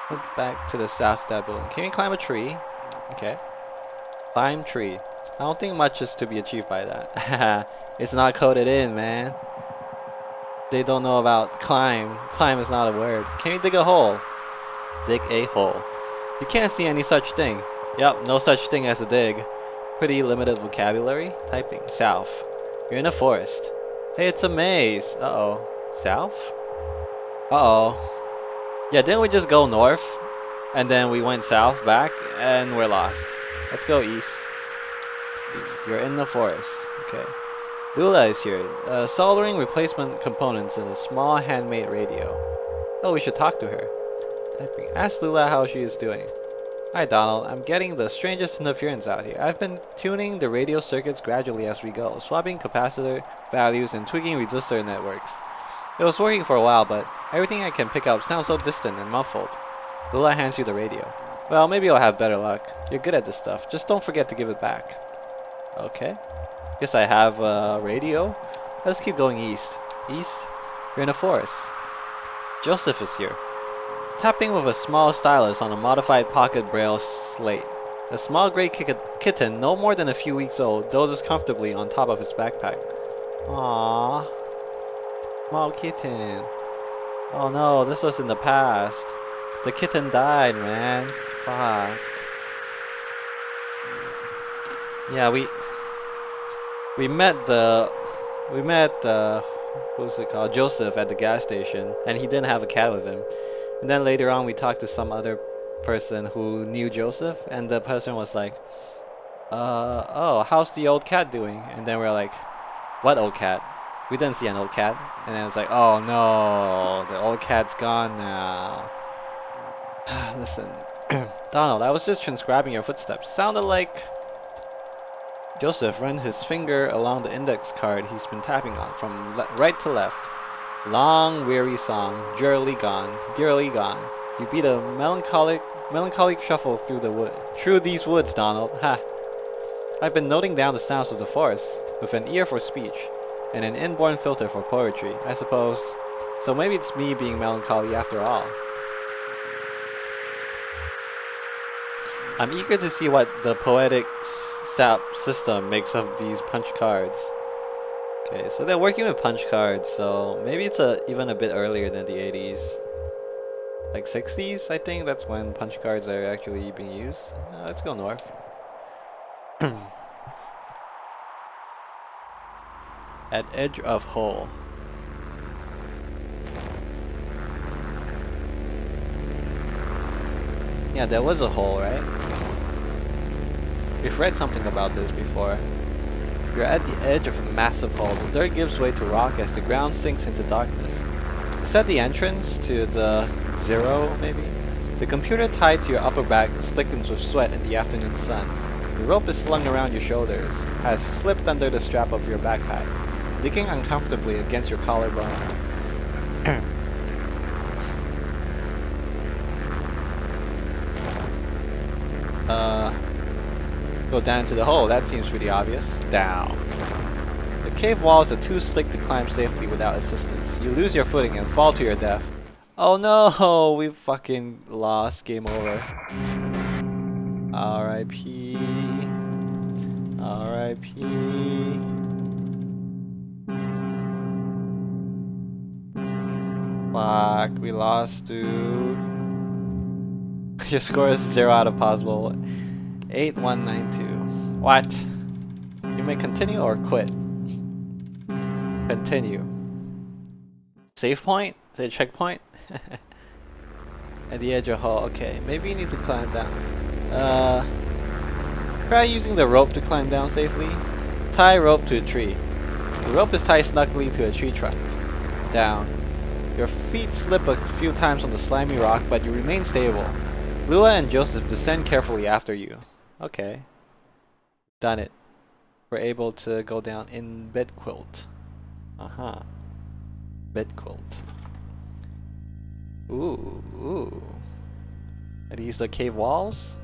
Head back to the south of that building. Can you climb a tree? Okay. Climb tree. I don't think much is to be achieved by that. It's not coded in, man. They don't know about climb. Climb is not a word. Can you dig a hole? Dig a hole. You can't see any such thing. Yep, no such thing as a dig. Pretty limited vocabulary. Typing. South. You're in a forest. Hey, it's a maze. Uh-oh. South? Uh-oh. Yeah, didn't we just go north? And then we went south back, and we're lost. Let's go east. East. You're in the forest. Okay. Lula is here, soldering replacement components in a small handmade radio. Oh, we should talk to her. Typing. Ask Lula how she is doing. Hi Donald, I'm getting the strangest interference out here. I've been tuning the radio circuits gradually as we go, swapping capacitor values and tweaking resistor networks. It was working for a while, but everything I can pick up sounds so distant and muffled. Lula hands you the radio. Well, maybe I'll have better luck. You're good at this stuff. Just don't forget to give it back. Okay. Guess I have a radio. Let's keep going east. East? You're in a forest. Joseph is here. Tapping with a small stylus on a modified pocket braille slate. A small gray kitten, no more than a few weeks old, dozes comfortably on top of his backpack. Aww. Small kitten. Oh no, this was in the past. The kitten died, man. Fuck. Yeah, we met who's it called? Joseph at the gas station, and he didn't have a cat with him. And then later on we talked to some other person who knew Joseph, and the person was like, oh, how's the old cat doing? And then we're like, what old cat? We didn't see an old cat. And then it's like, oh no, the old cat's gone now. Listen, Donald, I was just transcribing your footsteps. Sounded like... Joseph ran his finger along the index card he's been tapping on, from right to left. Long, weary song, dearly gone, dearly gone. You beat a melancholic shuffle through these woods, Donald. Ha! I've been noting down the sounds of the forest, with an ear for speech, and an inborn filter for poetry, I suppose. So maybe it's me being melancholy after all. I'm eager to see what the poetic system makes of these punch cards. Okay, so they're working with punch cards, so maybe it's even a bit earlier than the 80s. Like 60s, I think that's when punch cards are actually being used. Let's go north. At edge of hole. Yeah, there was a hole, right? We've read something about this before. You're at the edge of a massive hole. The dirt gives way to rock as the ground sinks into darkness. Is that the entrance to the zero, maybe? The computer tied to your upper back thickens with sweat in the afternoon sun. The rope is slung around your shoulders, has slipped under the strap of your backpack, digging uncomfortably against your collarbone. Go down into the hole. That seems pretty obvious. Down. The cave walls are too slick to climb safely without assistance. You lose your footing and fall to your death. Oh no! We fucking lost. Game over. R.I.P. R.I.P. Fuck. We lost, dude. Your score is 0 out of possible. 8192. What? You may continue or quit. Continue. Save point? Is it a checkpoint? At the edge of hole. Okay, maybe you need to climb down. Try using the rope to climb down safely. Tie rope to a tree. The rope is tied snugly to a tree trunk. Down. Your feet slip a few times on the slimy rock, but you remain stable. Lula and Joseph descend carefully after you. Okay. Done it. We're able to go down in bed quilt. Uh-huh. Bed quilt. Ooh, ooh. Are these the cave walls?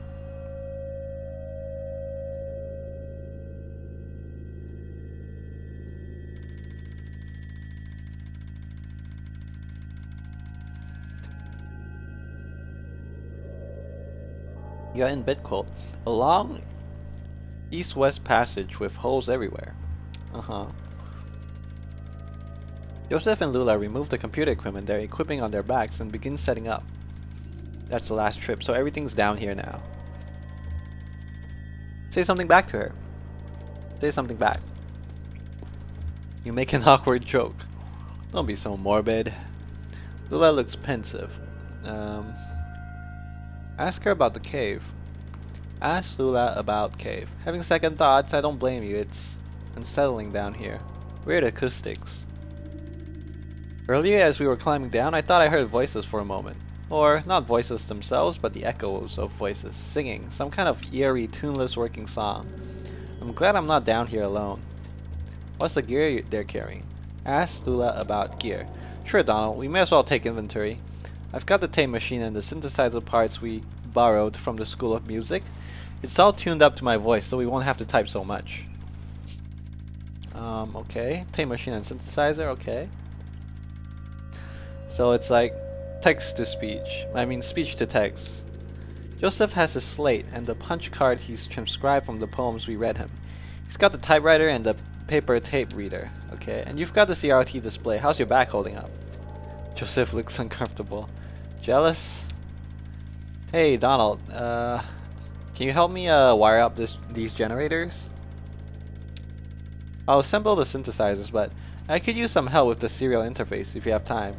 You're in Bitcold, a long east-west passage with holes everywhere. Uh-huh. Joseph and Lula remove the computer equipment they're equipping on their backs and begin setting up. That's the last trip, so everything's down here now. Say something back to her. Say something back. You make an awkward joke. Don't be so morbid. Lula looks pensive. Ask her about the cave. Ask Lula about cave. Having second thoughts, I don't blame you. It's unsettling down here. Weird acoustics. Earlier as we were climbing down, I thought I heard voices for a moment. Or, not voices themselves, but the echoes of voices, singing, some kind of eerie, tuneless working song. I'm glad I'm not down here alone. What's the gear they're carrying? Ask Lula about gear. Sure, Donald, we may as well take inventory. I've got the tape machine and the synthesizer parts we borrowed from the School of Music. It's all tuned up to my voice, so we won't have to type so much. Okay. Tape machine and synthesizer, okay. So it's like text to speech. I mean speech to text. Joseph has a slate and the punch card he's transcribed from the poems we read him. He's got the typewriter and the paper tape reader. Okay, and you've got the CRT display. How's your back holding up? Joseph looks uncomfortable. Jealous? Hey Donald, can you help me wire up these generators? I'll assemble the synthesizers, but I could use some help with the serial interface if you have time.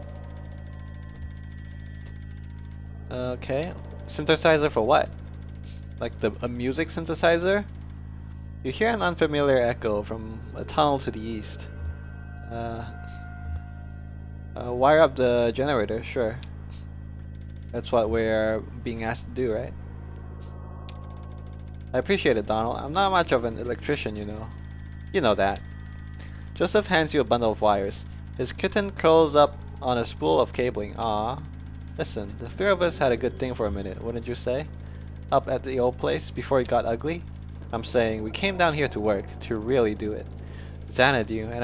Okay. Synthesizer for what? Like a music synthesizer? You hear an unfamiliar echo from a tunnel to the east. Wire up the generator, sure. That's what we're being asked to do, right? I appreciate it, Donald. I'm not much of an electrician, you know. You know that. Joseph hands you a bundle of wires. His kitten curls up on a spool of cabling. Ah. Listen, the three of us had a good thing for a minute, wouldn't you say? Up at the old place, before it got ugly? I'm saying, we came down here to work, to really do it. Xanadu, and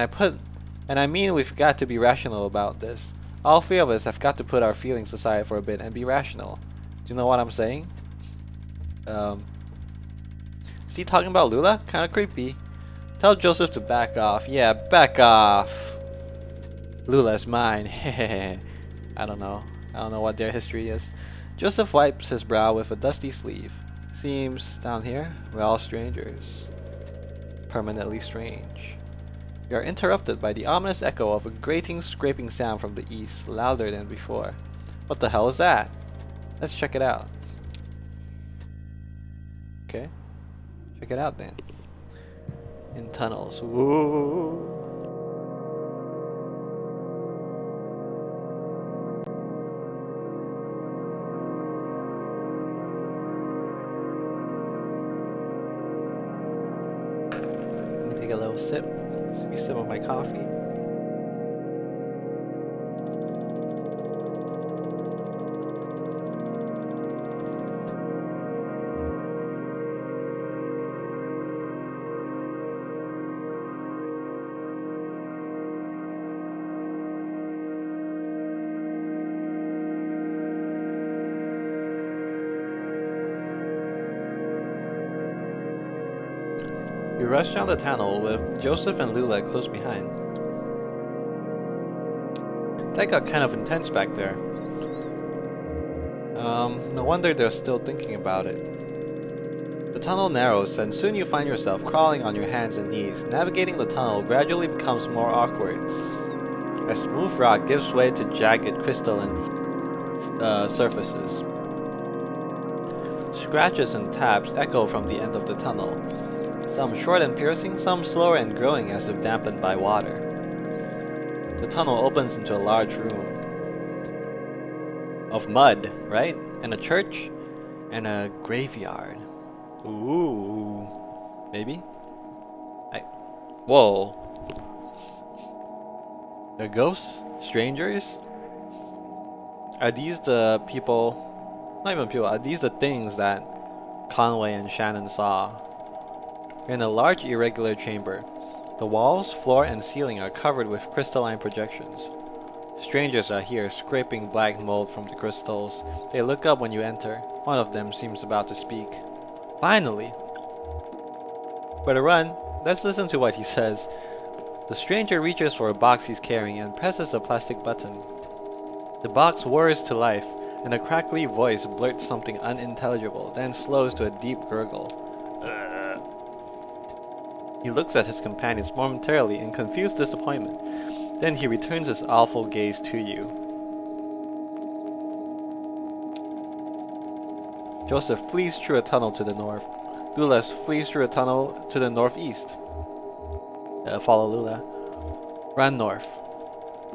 I mean we've got to be rational about this. All three of us have got to put our feelings aside for a bit and be rational. Do you know what I'm saying? Is he talking about Lula? Kinda creepy. Tell Joseph to back off. Yeah, back off. Lula's mine. Hehehe. I don't know what their history is. Joseph wipes his brow with a dusty sleeve. Seems, down here, we're all strangers. Permanently strange. You are interrupted by the ominous echo of a grating, scraping sound from the east, louder than before. What the hell is that? Let's check it out. Okay. Check it out then. In tunnels. Whoa. Take a little sip. Maybe sip of my coffee. You rush down the tunnel with Joseph and Lula close behind. That got kind of intense back there. No wonder they're still thinking about it. The tunnel narrows and soon you find yourself crawling on your hands and knees. Navigating the tunnel gradually becomes more awkward as smooth rock gives way to jagged crystalline surfaces. Scratches and taps echo from the end of the tunnel. Some short and piercing, some slower and growing as if dampened by water. The tunnel opens into a large room of mud, right? And a church and a graveyard. Ooh, maybe? Whoa. They're ghosts? Strangers? Are these the people, not even people, are these the things that Conway and Shannon saw? You're in a large irregular chamber. The walls, floor, and ceiling are covered with crystalline projections. Strangers are here, scraping black mold from the crystals. They look up when you enter. One of them seems about to speak. Finally! Better run. Let's listen to what he says. The stranger reaches for a box he's carrying and presses a plastic button. The box whirs to life, and a crackly voice blurts something unintelligible, then slows to a deep gurgle. He looks at his companions momentarily in confused disappointment. Then he returns his awful gaze to you. Joseph flees through a tunnel to the north. Lula flees through a tunnel to the northeast. Follow Lula. Run north.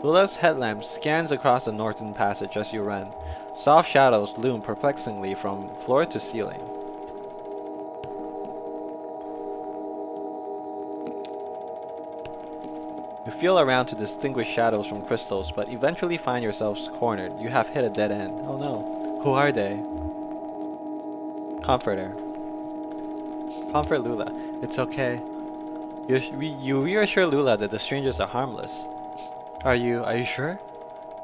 Lula's headlamp scans across the northern passage as you run. Soft shadows loom perplexingly from floor to ceiling. You feel around to distinguish shadows from crystals, but eventually find yourselves cornered. You have hit a dead end. Oh no. Who are they? Comforter. Comfort Lula. It's okay. You reassure Lula that the strangers are harmless. Are you sure?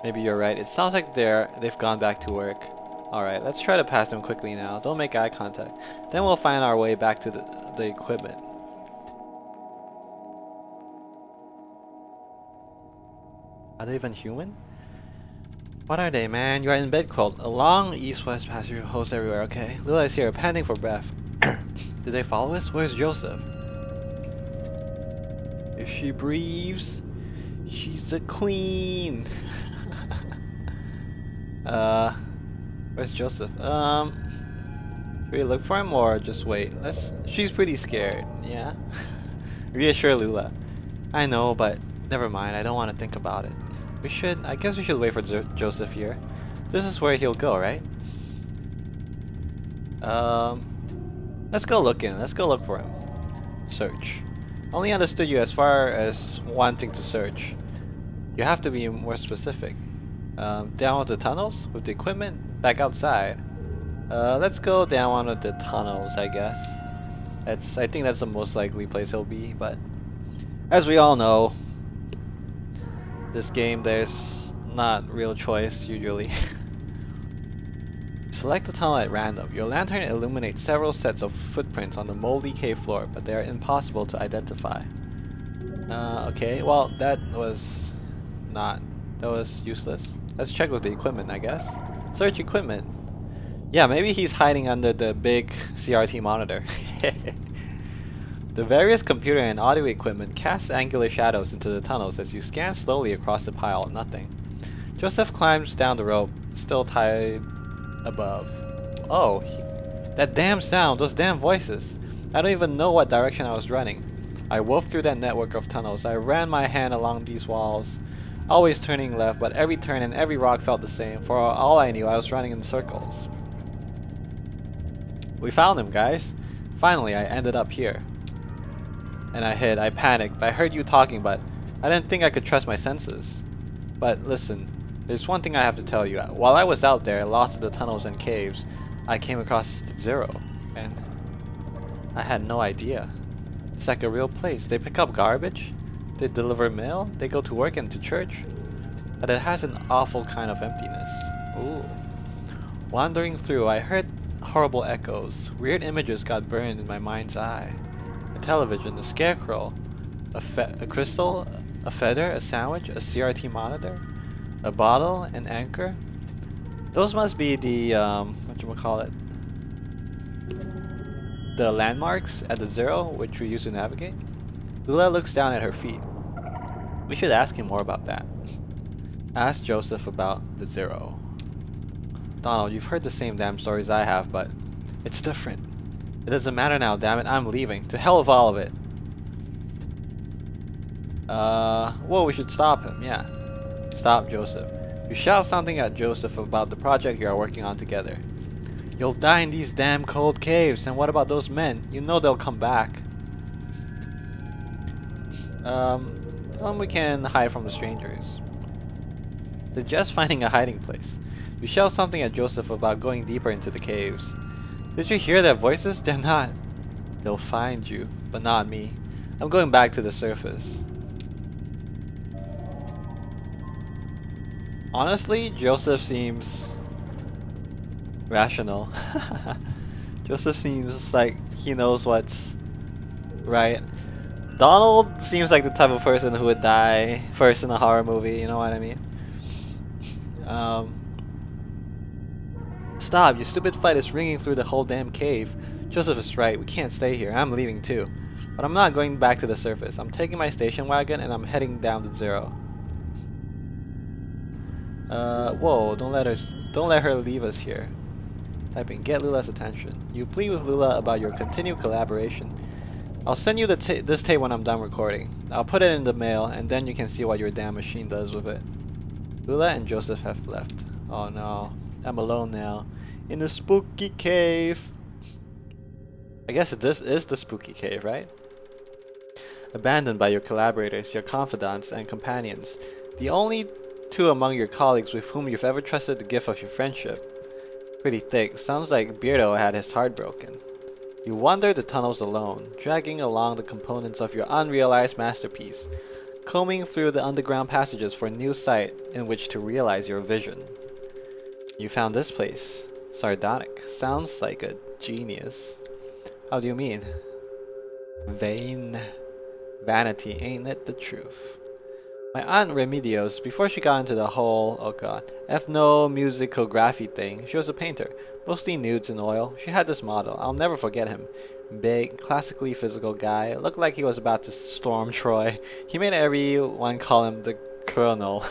Maybe you're right. It sounds like they've gone back to work. Alright, let's try to pass them quickly now. Don't make eye contact. Then we'll find our way back to the equipment. Are they even human? What are they, man? You're in bed quilt. A long east-west passage holes everywhere, okay? Lula is here, panting for breath. Did they follow us? Where's Joseph? If she breathes, she's a queen. Where's Joseph? Should we look for him or just wait? She's pretty scared, yeah? Reassure Lula. I know, but never mind, I don't want to think about it. I guess we should wait for Joseph here. This is where he'll go, right? Let's go look for him. Search. Only understood you as far as wanting to search. You have to be more specific. Down one of the tunnels with the equipment? Back outside. Let's go down one of the tunnels, I guess. I think that's the most likely place he'll be, but as we all know, this game, there's not real choice, usually. Select the tunnel at random. Your lantern illuminates several sets of footprints on the moldy cave floor, but they are impossible to identify. Okay, well, that was useless. Let's check with the equipment, I guess. Search equipment. Yeah, maybe he's hiding under the big CRT monitor. The various computer and audio equipment casts angular shadows into the tunnels as you scan slowly across the pile of nothing. Joseph climbs down the rope, still tied above. Oh, that damn sound, those damn voices. I don't even know what direction I was running. I wove through that network of tunnels. I ran my hand along these walls, always turning left, but every turn and every rock felt the same. For all I knew, I was running in circles. We found him, guys. Finally, I ended up here. And I panicked. I heard you talking, but I didn't think I could trust my senses. But listen, there's one thing I have to tell you. While I was out there, lost in the tunnels and caves, I came across Zero, and I had no idea. It's like a real place. They pick up garbage, they deliver mail, they go to work and to church. But it has an awful kind of emptiness. Ooh. Wandering through, I heard horrible echoes. Weird images got burned in my mind's eye. A television, a scarecrow, a crystal, a feather, a sandwich, a CRT monitor, a bottle, an anchor. Those must be the whatchamacallit, the landmarks at the Zero, which we use to navigate. Lula looks down at her feet. We should ask him more about that. Ask Joseph about the Zero. Donald, you've heard the same damn stories I have, but it's different. It doesn't matter now, damn it. I'm leaving. To hell with all of it. Well, we should stop him, yeah. Stop Joseph. You shout something at Joseph about the project you are working on together. You'll die in these damn cold caves, and what about those men? You know they'll come back. We can hide from the strangers. They're just finding a hiding place. You shout something at Joseph about going deeper into the caves. Did you hear their voices? They're not. They'll find you, but not me. I'm going back to the surface. Honestly, Joseph seems rational. Joseph seems like he knows what's right. Donald seems like the type of person who would die first in a horror movie, you know what I mean? Um, Stop, your stupid fight is ringing through the whole damn cave. Joseph is right, we can't stay here. I'm leaving too. But I'm not going back to the surface. I'm taking my station wagon and I'm heading down to Zero. Whoa, don't let her leave us here. Typing, get Lula's attention. You plead with Lula about your continued collaboration. I'll send you this tape when I'm done recording. I'll put it in the mail and then you can see what your damn machine does with it. Lula and Joseph have left. Oh no, I'm alone now. In the spooky cave. I guess this is the spooky cave, right? Abandoned by your collaborators, your confidants, and companions. The only two among your colleagues with whom you've ever trusted the gift of your friendship. Pretty thick. Sounds like Beardo had his heart broken. You wander the tunnels alone, dragging along the components of your unrealized masterpiece, combing through the underground passages for a new site in which to realize your vision. You found this place. Sardonic. Sounds like a genius. How do you mean? Vain. Vanity, ain't it the truth? My aunt Remedios, before she got into the whole, oh god, ethnomusicography thing, she was a painter, mostly nudes in oil. She had this model, I'll never forget him. Big, classically physical guy, looked like he was about to storm Troy. He made everyone call him the Colonel.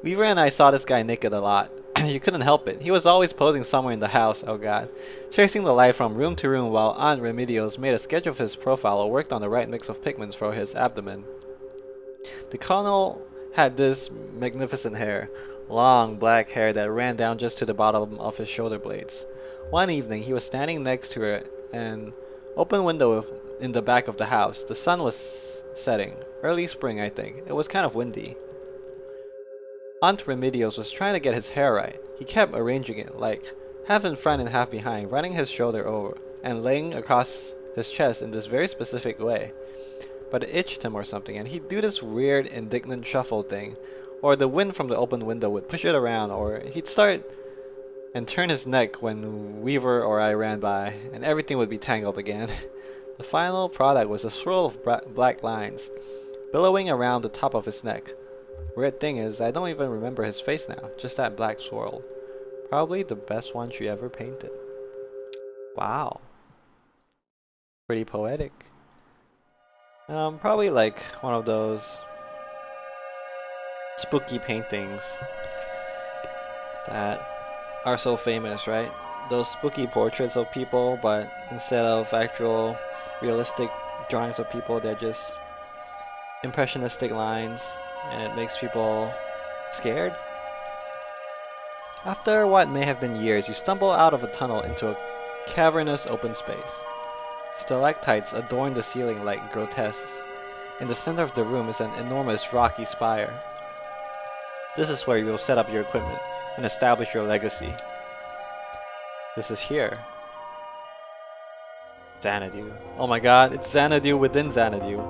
Weaver and I saw this guy naked a lot. You couldn't help it. He was always posing somewhere in the house, oh god. Chasing the light from room to room while Aunt Remedios made a sketch of his profile or worked on the right mix of pigments for his abdomen. The Colonel had this magnificent hair, long black hair that ran down just to the bottom of his shoulder blades. One evening, he was standing next to an open window in the back of the house. The sun was setting. Early spring, I think. It was kind of windy. Aunt Remedios was trying to get his hair right. He kept arranging it, like half in front and half behind, running his shoulder over, and laying across his chest in this very specific way. But it itched him or something, and he'd do this weird, indignant shuffle thing, or the wind from the open window would push it around, or he'd start and turn his neck when Weaver or I ran by, and everything would be tangled again. The final product was a swirl of black lines, billowing around the top of his neck. Weird thing is, I don't even remember his face now, just that black swirl. Probably the best one she ever painted. Wow. Pretty poetic. Probably like one of those spooky paintings that are so famous, right? Those spooky portraits of people, but instead of actual realistic drawings of people, they're just impressionistic lines, and it makes people scared. After what may have been years, you stumble out of a tunnel into a cavernous open space. Stalactites adorn the ceiling like grotesques. In the center of the room is an enormous rocky spire. This is where you will set up your equipment and establish your legacy. This is here. Xanadu. Oh my god, it's Xanadu within Xanadu.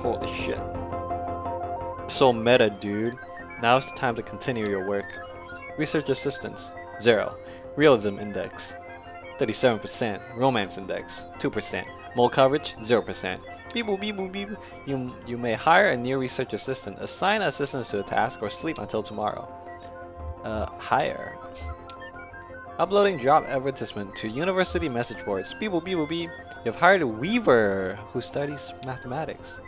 Holy shit. So meta, dude. Now is the time to continue your work. Research assistance, 0. Realism index, 37%. Romance index, 2%. Mole coverage, 0%. Beep boop beep boop beep. You may hire a new research assistant, assign assistance to the task, or sleep until tomorrow. Hire. Uploading job advertisement to university message boards. Beep boop beep boop beep. You've hired a Weaver who studies mathematics.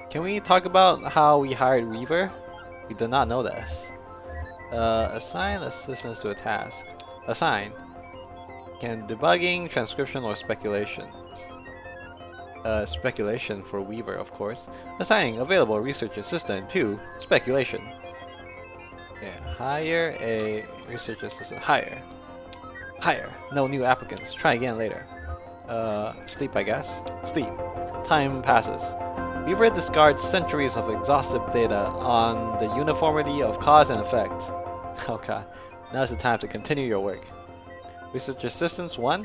Can we talk about how we hired Weaver? We did not know this. Assign assistance to a task. Assign. Can debugging, transcription, or speculation? Speculation for Weaver, of course. Assigning available research assistant to speculation. Yeah, hire a research assistant. Hire. Hire. No new applicants. Try again later. Sleep, I guess. Sleep. Time passes. Weaver discards centuries of exhaustive data on the uniformity of cause and effect. Oh god, now's the time to continue your work. Research assistance 1,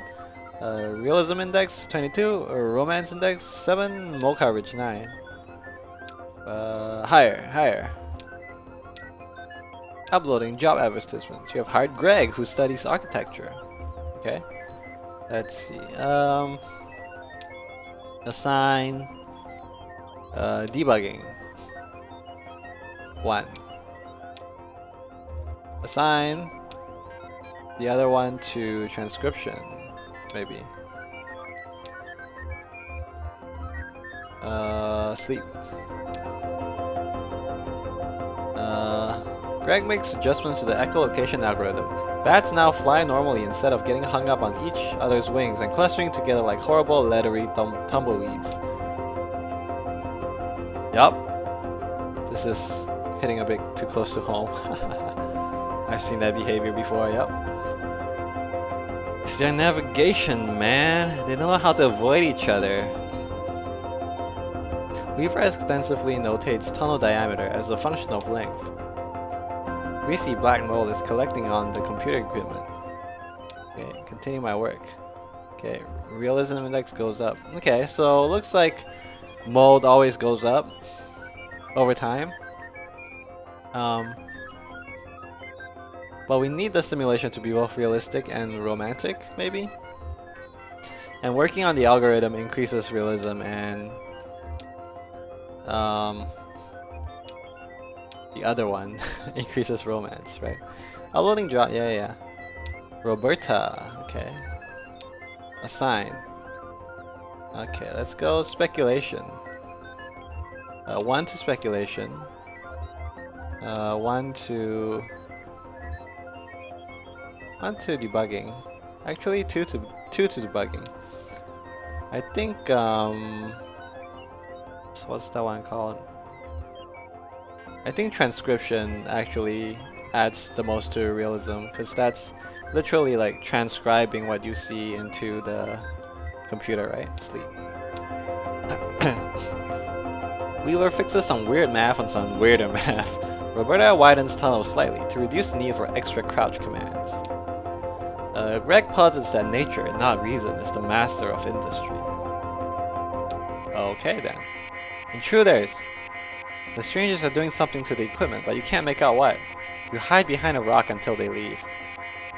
realism index 22, romance index 7, mole coverage 9. Hire. Uploading job advertisements. You have hired Greg, who studies architecture. Okay. Let's see. Assign. Debugging. 1. Assign the other one to transcription, maybe. Sleep. Greg makes adjustments to the echolocation algorithm. Bats now fly normally instead of getting hung up on each other's wings and clustering together like horrible leathery tumbleweeds. Yup. This is hitting a bit too close to home. I've seen that behavior before, yup. It's their navigation, man. They know how to avoid each other. Weaver extensively notates tunnel diameter as a function of length. Greasy black mold is collecting on the computer equipment. Okay, continue my work. Okay, realism index goes up. Okay, so looks like mold always goes up over time. But we need the simulation to be both realistic and romantic, maybe? And working on the algorithm increases realism and the other one increases romance, right? Uploading job, yeah. Roberta, okay. Assign. Okay, let's go speculation. 1 to speculation. 1 to debugging. Actually, 2 to debugging. I think what's that one called? I think transcription actually adds the most to realism, because that's literally like transcribing what you see into the computer, right? Sleep. Weaver fixes some weird math on some weirder math. Roberta widens tunnels slightly to reduce the need for extra crouch commands. Greg posits that nature, not reason, is the master of industry. Okay then. Intruders! The strangers are doing something to the equipment, but you can't make out what. You hide behind a rock until they leave.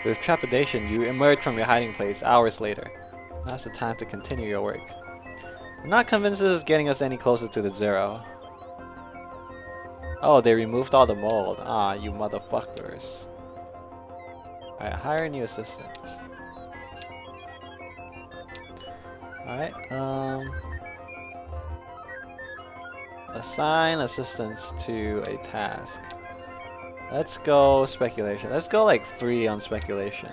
With trepidation, you emerge from your hiding place hours later. Now's the time to continue your work. I'm not convinced this is getting us any closer to the 0. Oh, they removed all the mold. Ah, you motherfuckers. Alright, hire a new assistant. Alright, assign assistants to a task. Let's go speculation. Let's go like 3 on speculation.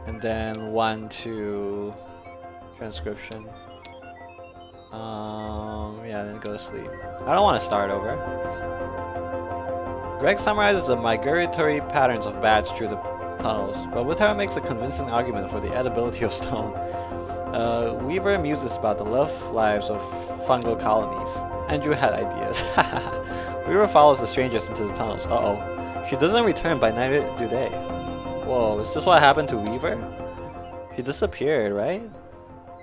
And then 1 to transcription. Yeah, then go to sleep. I don't want to start over. Greg summarizes the migratory patterns of bats through the tunnels, but Witara makes a convincing argument for the edibility of stone. Weaver muses about the love lives of fungal colonies. Andrew had ideas. Weaver follows the strangers into the tunnels. Uh-oh. She doesn't return by neither do they. Whoa, is this what happened to Weaver? She disappeared, right?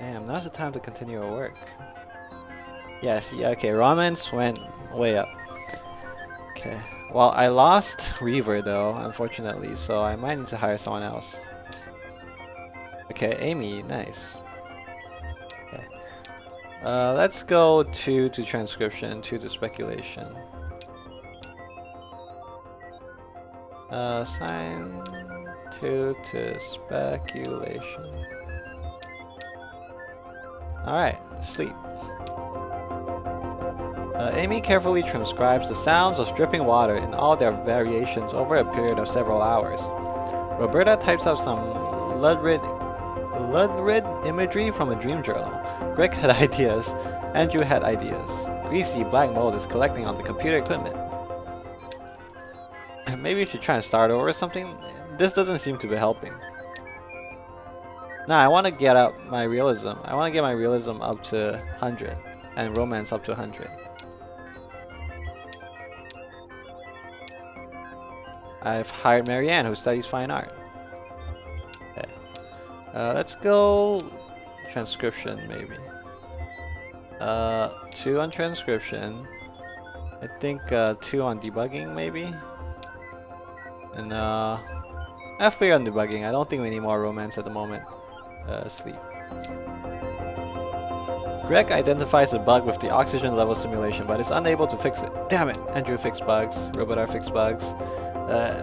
Damn, now's the time to continue our work. Yes, yeah, okay, romance went way up. Okay, well, I lost Weaver though, unfortunately, so I might need to hire someone else. Okay, Amy, nice. Okay. Let's go 2 to transcription, 2 to speculation. Assign 2 to speculation. Alright, sleep. Amy carefully transcribes the sounds of dripping water in all their variations over a period of several hours. Roberta types up some Ludrid imagery from a dream journal. Greg had ideas. Andrew had ideas. Greasy black mold is collecting on the computer equipment. Maybe we should try and start over or something? This doesn't seem to be helping. Nah, I want to get up my realism. I want to get my realism up to 100 and romance up to 100. I've hired Marianne, who studies fine art. Okay. Let's go transcription, maybe. 2 on transcription. I think 2 on debugging maybe, and F3 on debugging. I don't think we need more romance at the moment. Sleep. Greg identifies a bug with the oxygen level simulation, but is unable to fix it. Damn it! Andrew fixed bugs. Robotar fixed bugs.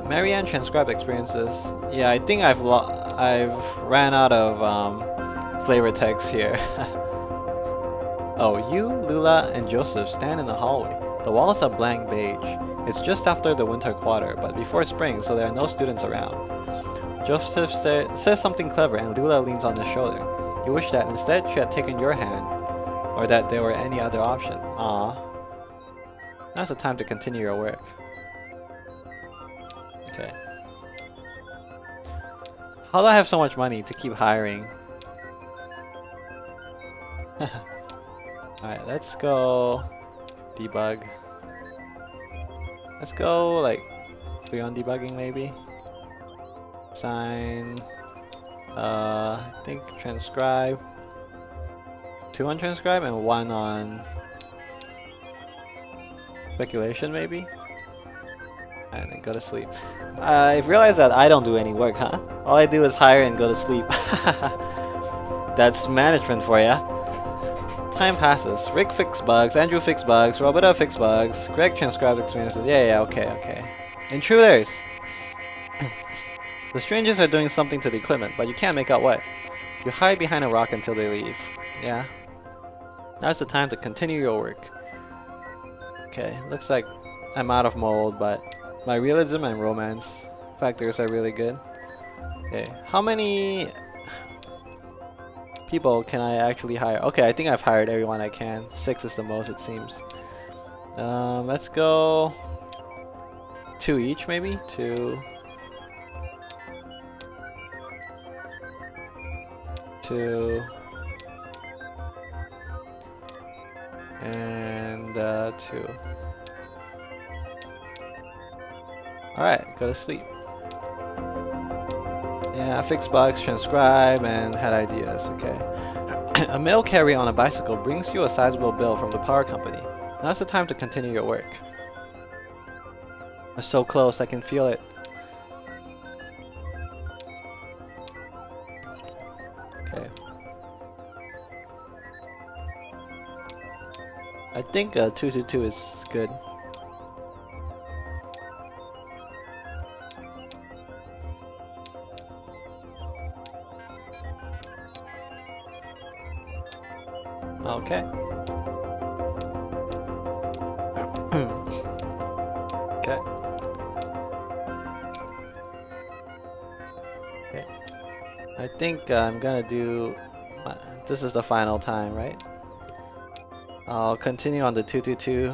Marianne transcribed experiences. Yeah, I think I've ran out of flavor text here. Oh, you, Lula, and Joseph stand in the hallway. The walls are blank beige. It's just after the winter quarter, but before spring, so there are no students around. Joseph says something clever, and Lula leans on his shoulder. You wish that instead she had taken your hand, or that there were any other option. Aww. Now's the time to continue your work. Okay. How do I have so much money to keep hiring? Alright, let's go debug. Let's go like 3 on debugging maybe. Sign. I think transcribe. 2 on transcribe and 1 on speculation maybe. And then go to sleep. I've realized that I don't do any work, huh? All I do is hire and go to sleep. That's management for ya. Time passes. Rick fixed bugs, Andrew fixed bugs, Roberta fixed bugs, Greg transcribed experiences. Yeah, okay. Intruders! The strangers are doing something to the equipment, but you can't make out what. You hide behind a rock until they leave. Yeah. Now's the time to continue your work. Okay, looks like I'm out of mold, but my realism and romance factors are really good. Okay, how many people can I actually hire? Okay, I think I've hired everyone I can. 6 is the most, it seems. Let's go 2 each, maybe? 2. 2. And 2. Alright, go to sleep. Yeah, fix bugs, transcribe, and had ideas, okay. A mail carrier on a bicycle brings you a sizable bill from the power company. Now's the time to continue your work. We're so close, I can feel it. Okay. I think 222 is good. Okay. Okay. Okay. I think I'm gonna do. This is the final time, right? I'll continue on the 222.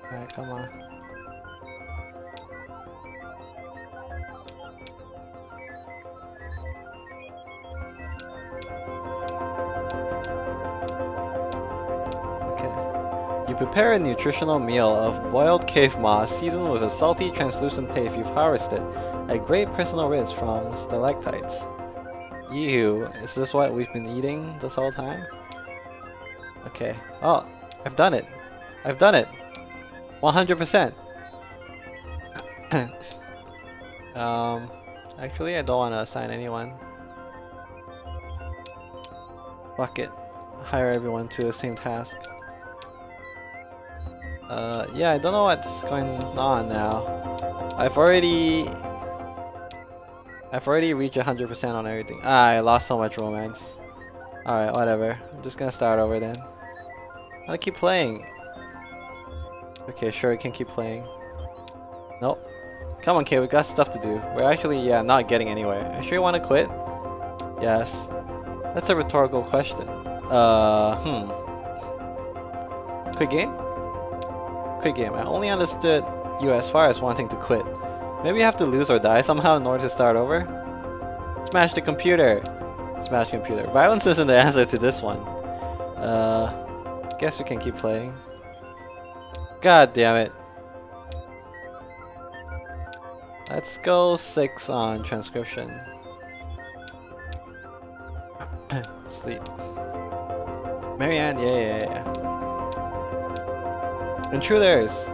Alright, come on. You prepare a nutritional meal of boiled cave moss seasoned with a salty, translucent paste you've harvested at great personal risk from stalactites. Ew, is this what we've been eating this whole time? Okay. Oh, I've done it. I've done it. 100%. Actually, I don't want to assign anyone. Fuck it. Hire everyone to the same task. Yeah, I don't know what's going on now. I've already reached 100% on everything. Ah, I lost so much romance. Alright, whatever. I'm just gonna start over then. I'll keep playing. Okay, sure, I can keep playing. Nope. Come on, kid, we got stuff to do. We're actually, yeah, not getting anywhere. Are you sure you want to quit? Yes. That's a rhetorical question. Quit game? Quit game. I only understood you as far as wanting to quit. Maybe you have to lose or die somehow in order to start over? Smash the computer! Smash computer. Violence isn't the answer to this one. Guess we can keep playing. God damn it. Let's go 6 on transcription. Sleep. Marianne, yeah. Intruders!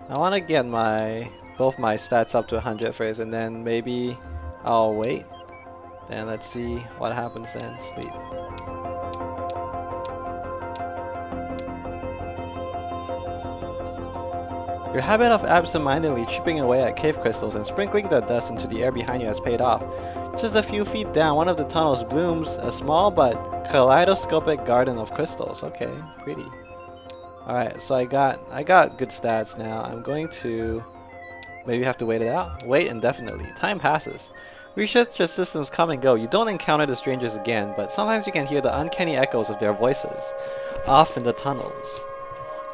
I want to get both my stats up to 100 first, and then maybe I'll wait. Then let's see what happens then. Sleep. Your habit of absent-mindedly chipping away at cave crystals and sprinkling the dust into the air behind you has paid off. Just a few feet down, one of the tunnels blooms a small but kaleidoscopic garden of crystals. Okay, pretty. Alright, so I got good stats now. I'm going to maybe have to wait it out. Wait indefinitely. Time passes. Research systems come and go. You don't encounter the strangers again, but sometimes you can hear the uncanny echoes of their voices off in the tunnels.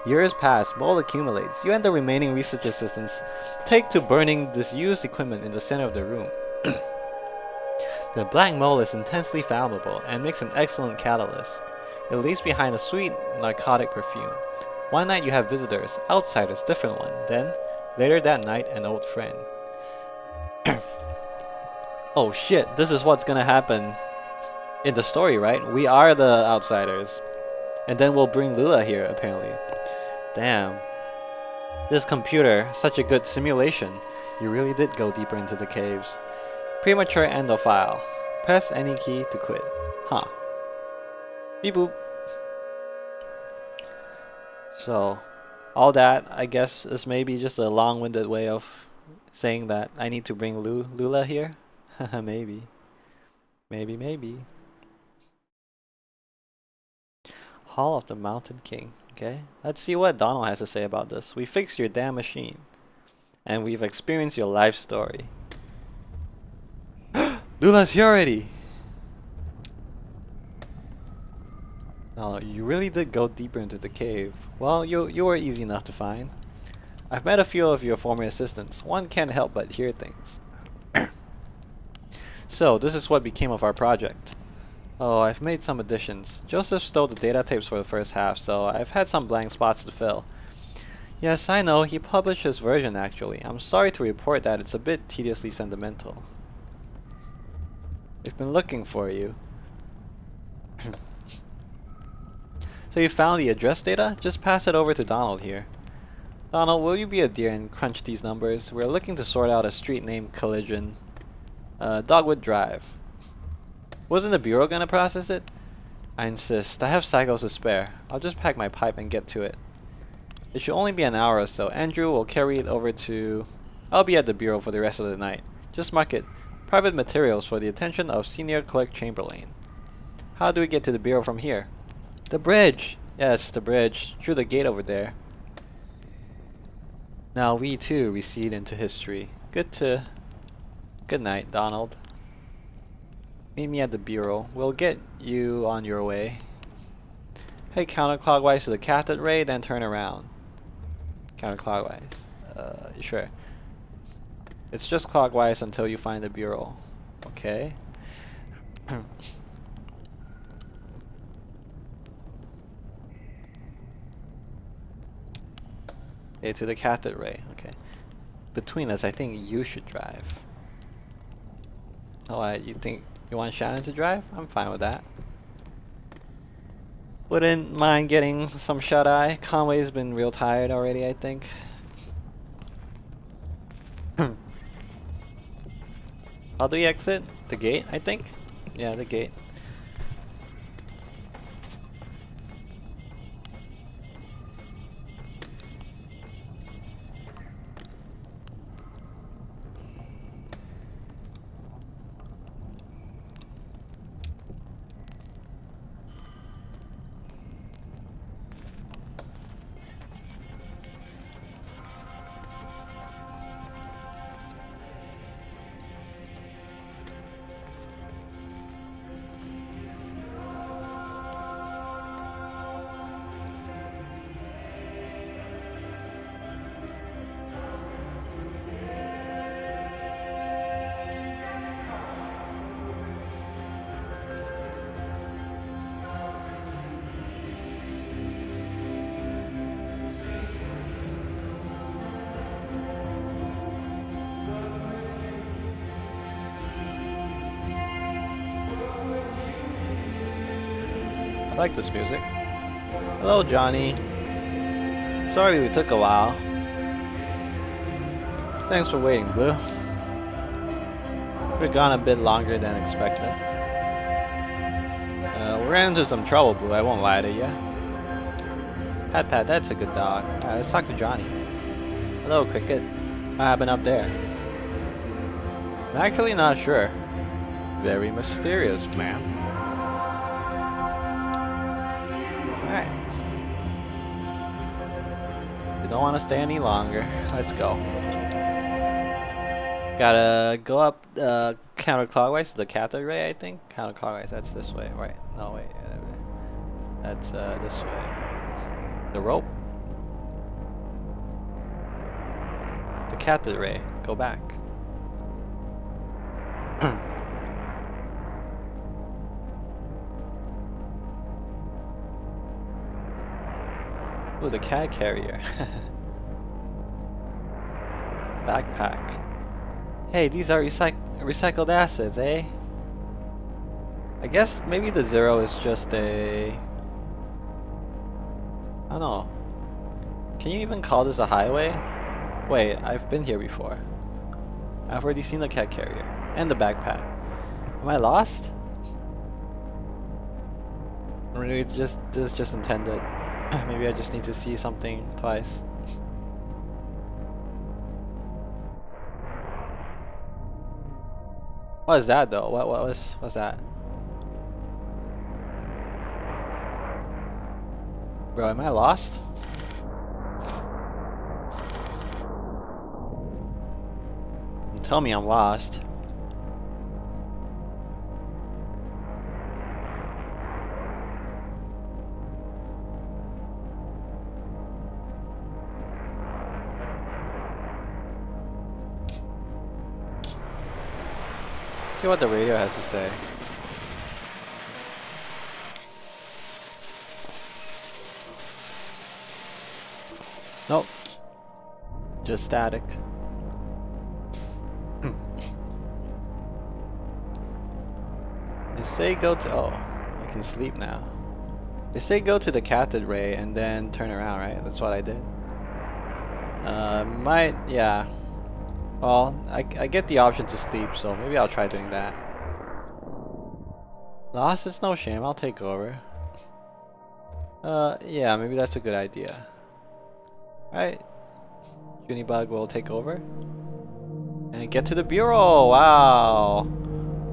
Years pass, mold accumulates. You and the remaining research assistants take to burning disused equipment in the center of the room. The black mold is intensely flammable and makes an excellent catalyst. It leaves behind a sweet, narcotic perfume. One night you have visitors, outsiders, different one. Then, later that night, an old friend. Oh shit, this is what's gonna happen in the story, right? We are the outsiders. And then we'll bring Lula here, apparently. Damn. This computer, such a good simulation. You really did go deeper into the caves. Premature end of file. Press any key to quit. Huh. Beep boop. So, all that, I guess, is maybe just a long-winded way of saying that I need to bring Lula here? Maybe. Maybe. Hall of the Mountain King. Okay, let's see what Donald has to say about this. We fixed your damn machine. And we've experienced your life story. Lula's here already! No, you really did go deeper into the cave. Well, you were easy enough to find. I've met a few of your former assistants. One can't help but hear things. So, this is what became of our project. Oh, I've made some additions. Joseph stole the data tapes for the first half, so I've had some blank spots to fill. Yes, I know, he published his version actually. I'm sorry to report that it's a bit tediously sentimental. We've been looking for you. So you found the address data? Just pass it over to Donald here. Donald, will you be a dear and crunch these numbers? We're looking to sort out a street name collision. Dogwood Drive. Wasn't the Bureau gonna process it? I insist. I have cycles to spare. I'll just pack my pipe and get to it. It should only be an hour or so. Andrew will carry it over to... I'll be at the Bureau for the rest of the night. Just mark it. Private materials for the attention of Senior Clerk Chamberlain. How do we get to the Bureau from here? The bridge! Yes, the bridge. Through the gate over there. Now we too recede into history. Good night, Donald. Meet me at the Bureau. We'll get you on your way. Head counterclockwise to the cathode ray, then turn around. Counterclockwise. Sure. It's just clockwise until you find the Bureau. Okay. Okay, to the cathode ray. Okay. Between us, I think you should drive. Oh, you think you want Shannon to drive? I'm fine with that. Wouldn't mind getting some shut-eye. Conway's been real tired already, I think. How do we exit? The gate, I think? Yeah, the gate. like this music. Hello, Johnny. Sorry we took a while. Thanks for waiting, Blue. We're gone a bit longer than expected. We ran into some trouble, Blue, I won't lie to you. Pat, that's a good dog. Alright, let's talk to Johnny. Hello, Cricket. What happened up there? I'm actually not sure. Very mysterious, ma'am. Alright. We don't want to stay any longer. Let's go. Gotta go up counterclockwise to the cathode ray, I think. Counterclockwise, that's this way, right? No, wait. That's this way. The rope? The cathode ray. Go back. Ooh, the cat carrier. Backpack. Hey, these are recycled acids, eh? I guess maybe the 0 is just a... I don't know. Can you even call this a highway? Wait, I've been here before. I've already seen the cat carrier. And the backpack. Am I lost? Or maybe this is just intended. Maybe I just need to see something twice. What is that though? What's that? Bro, am I lost? Tell me I'm lost. See what the radio has to say. Nope. Just static. They say go to... Oh, I can sleep now. They say go to the cathode ray and then turn around, right? That's what I did. Yeah. Well, I get the option to sleep, so maybe I'll try doing that. Lost is no shame, I'll take over. Yeah, maybe that's a good idea. Right? Junibug will take over. And get to the bureau! Wow!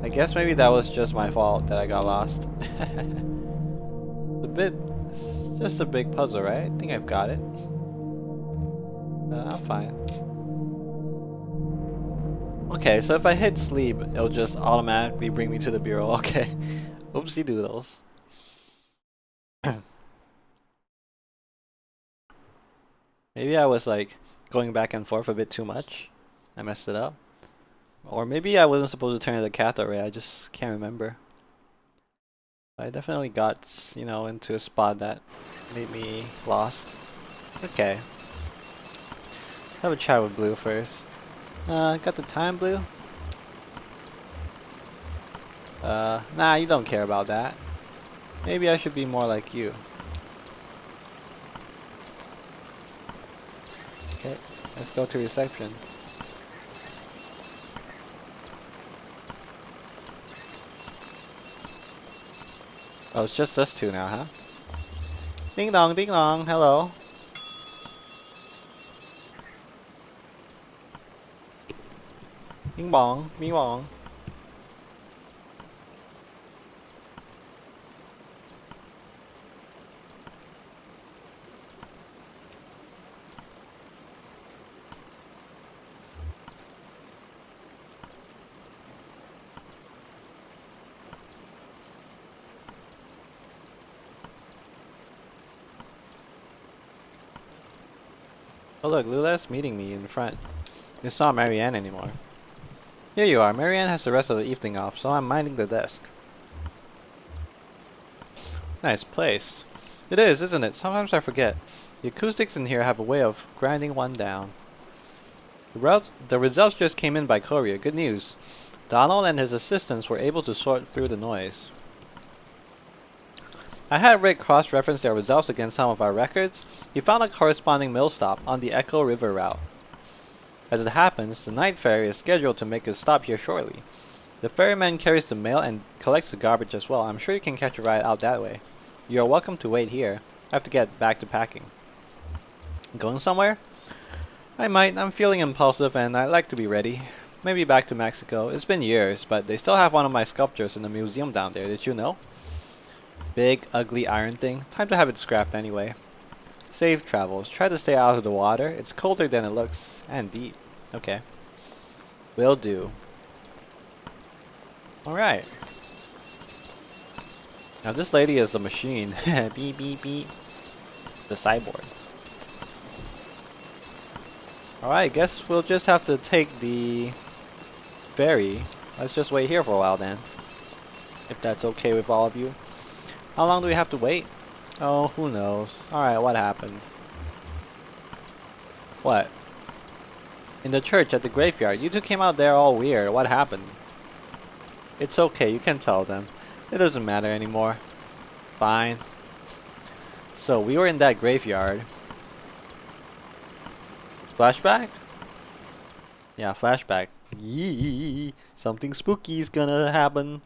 I guess maybe that was just my fault that I got lost. It's just a big puzzle, right? I think I've got it. I'm fine. Okay, so if I hit sleep, it'll just automatically bring me to the bureau. Okay. Oopsie doodles. Maybe I was like going back and forth a bit too much. I messed it up. Or maybe I wasn't supposed to turn to the cathode ray. I just can't remember. I definitely got, you know, into a spot that made me lost. Okay. Let's have a chat with Blue first. Got the time, Blue? Nah, you don't care about that. Maybe I should be more like you. Okay, let's go to reception. Oh, it's just us two now, huh? Ding dong, hello. Bing bong, bing bong. Oh look, Lula's meeting me in front. It's not Marianne anymore. Here you are. Marianne has the rest of the evening off, so I'm minding the desk. Nice place. It is, isn't it? Sometimes I forget. The acoustics in here have a way of grinding one down. The results just came in by courier. Good news. Donald and his assistants were able to sort through the noise. I had Rick cross-reference their results against some of our records. He found a corresponding mill stop on the Echo River route. As it happens, the night ferry is scheduled to make a stop here shortly. The ferryman carries the mail and collects the garbage as well. I'm sure you can catch a ride out that way. You are welcome to wait here. I have to get back to packing. Going somewhere? I might. I'm feeling impulsive and I'd like to be ready. Maybe back to Mexico. It's been years, but they still have one of my sculptures in the museum down there. Did you know? Big, ugly iron thing. Time to have it scrapped anyway. Safe travels. Try to stay out of the water. It's colder than it looks. And deep. Okay. Will do. Alright. Now this lady is a machine. Beep beep beep. The cyborg. Alright, guess we'll just have to take the ferry. Let's just wait here for a while then. If that's okay with all of you. How long do we have to wait? Oh, who knows. Alright, what happened? What? In the church at the graveyard. You two came out there all weird. What happened? It's okay, you can tell them. It doesn't matter anymore. Fine. So, we were in that graveyard. Flashback? Yeah, flashback. Yee! Something spooky's gonna happen.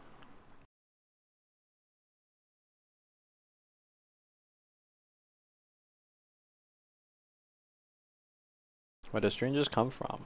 Where the strangers come from.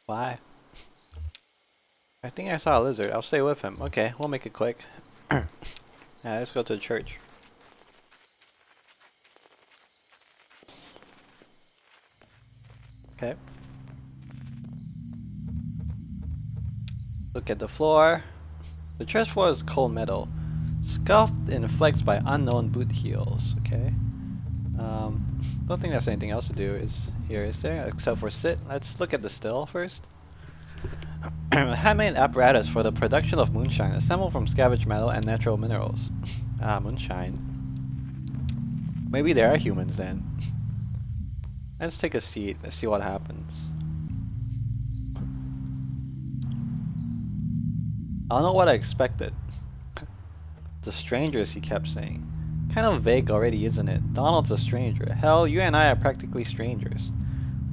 Why? I think I saw a lizard. I'll stay with him. Okay, we'll make it quick. Yeah, let's go to the church. Okay. Look at the floor. The church floor is cold metal, scuffed and flexed by unknown boot heels. Okay. Don't think there's anything else to do is there? Except for sit. Let's look at the still first. Handmade apparatus for the production of moonshine, assembled from scavenged metal and natural minerals. Ah, moonshine. Maybe there are humans then. Let's take a seat. Let's see what happens. I don't know what I expected. The strangers, he kept saying. Kind of vague already, isn't it? Donald's a stranger. Hell, you and I are practically strangers.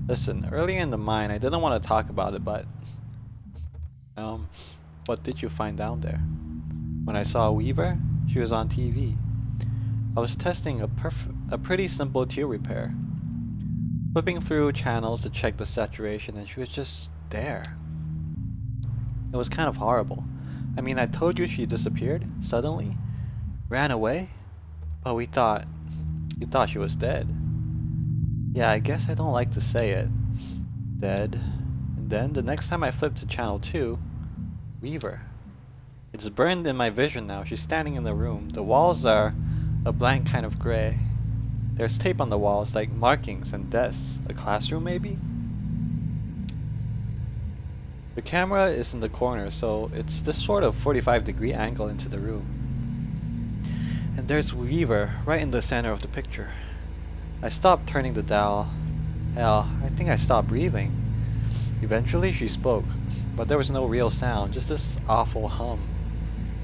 Listen, earlier in the mine, I didn't want to talk about it, but... what did you find down there? When I saw Weaver, she was on TV. I was testing a pretty simple tube repair. Flipping through channels to check the saturation, and she was just there. It was kind of horrible. I mean, I told you she disappeared, suddenly. Ran away? But you thought she was dead. Yeah, I guess I don't like to say it. Dead. And then, the next time I flipped to channel 2, Weaver. It's burned in my vision now. She's standing in the room. The walls are a blank kind of gray. There's tape on the walls, like markings and desks. A classroom, maybe? The camera is in the corner, so it's this sort of 45-degree angle into the room. And there's Weaver, right in the center of the picture. I stopped turning the dial. Hell, I think I stopped breathing. Eventually she spoke, but there was no real sound, just this awful hum.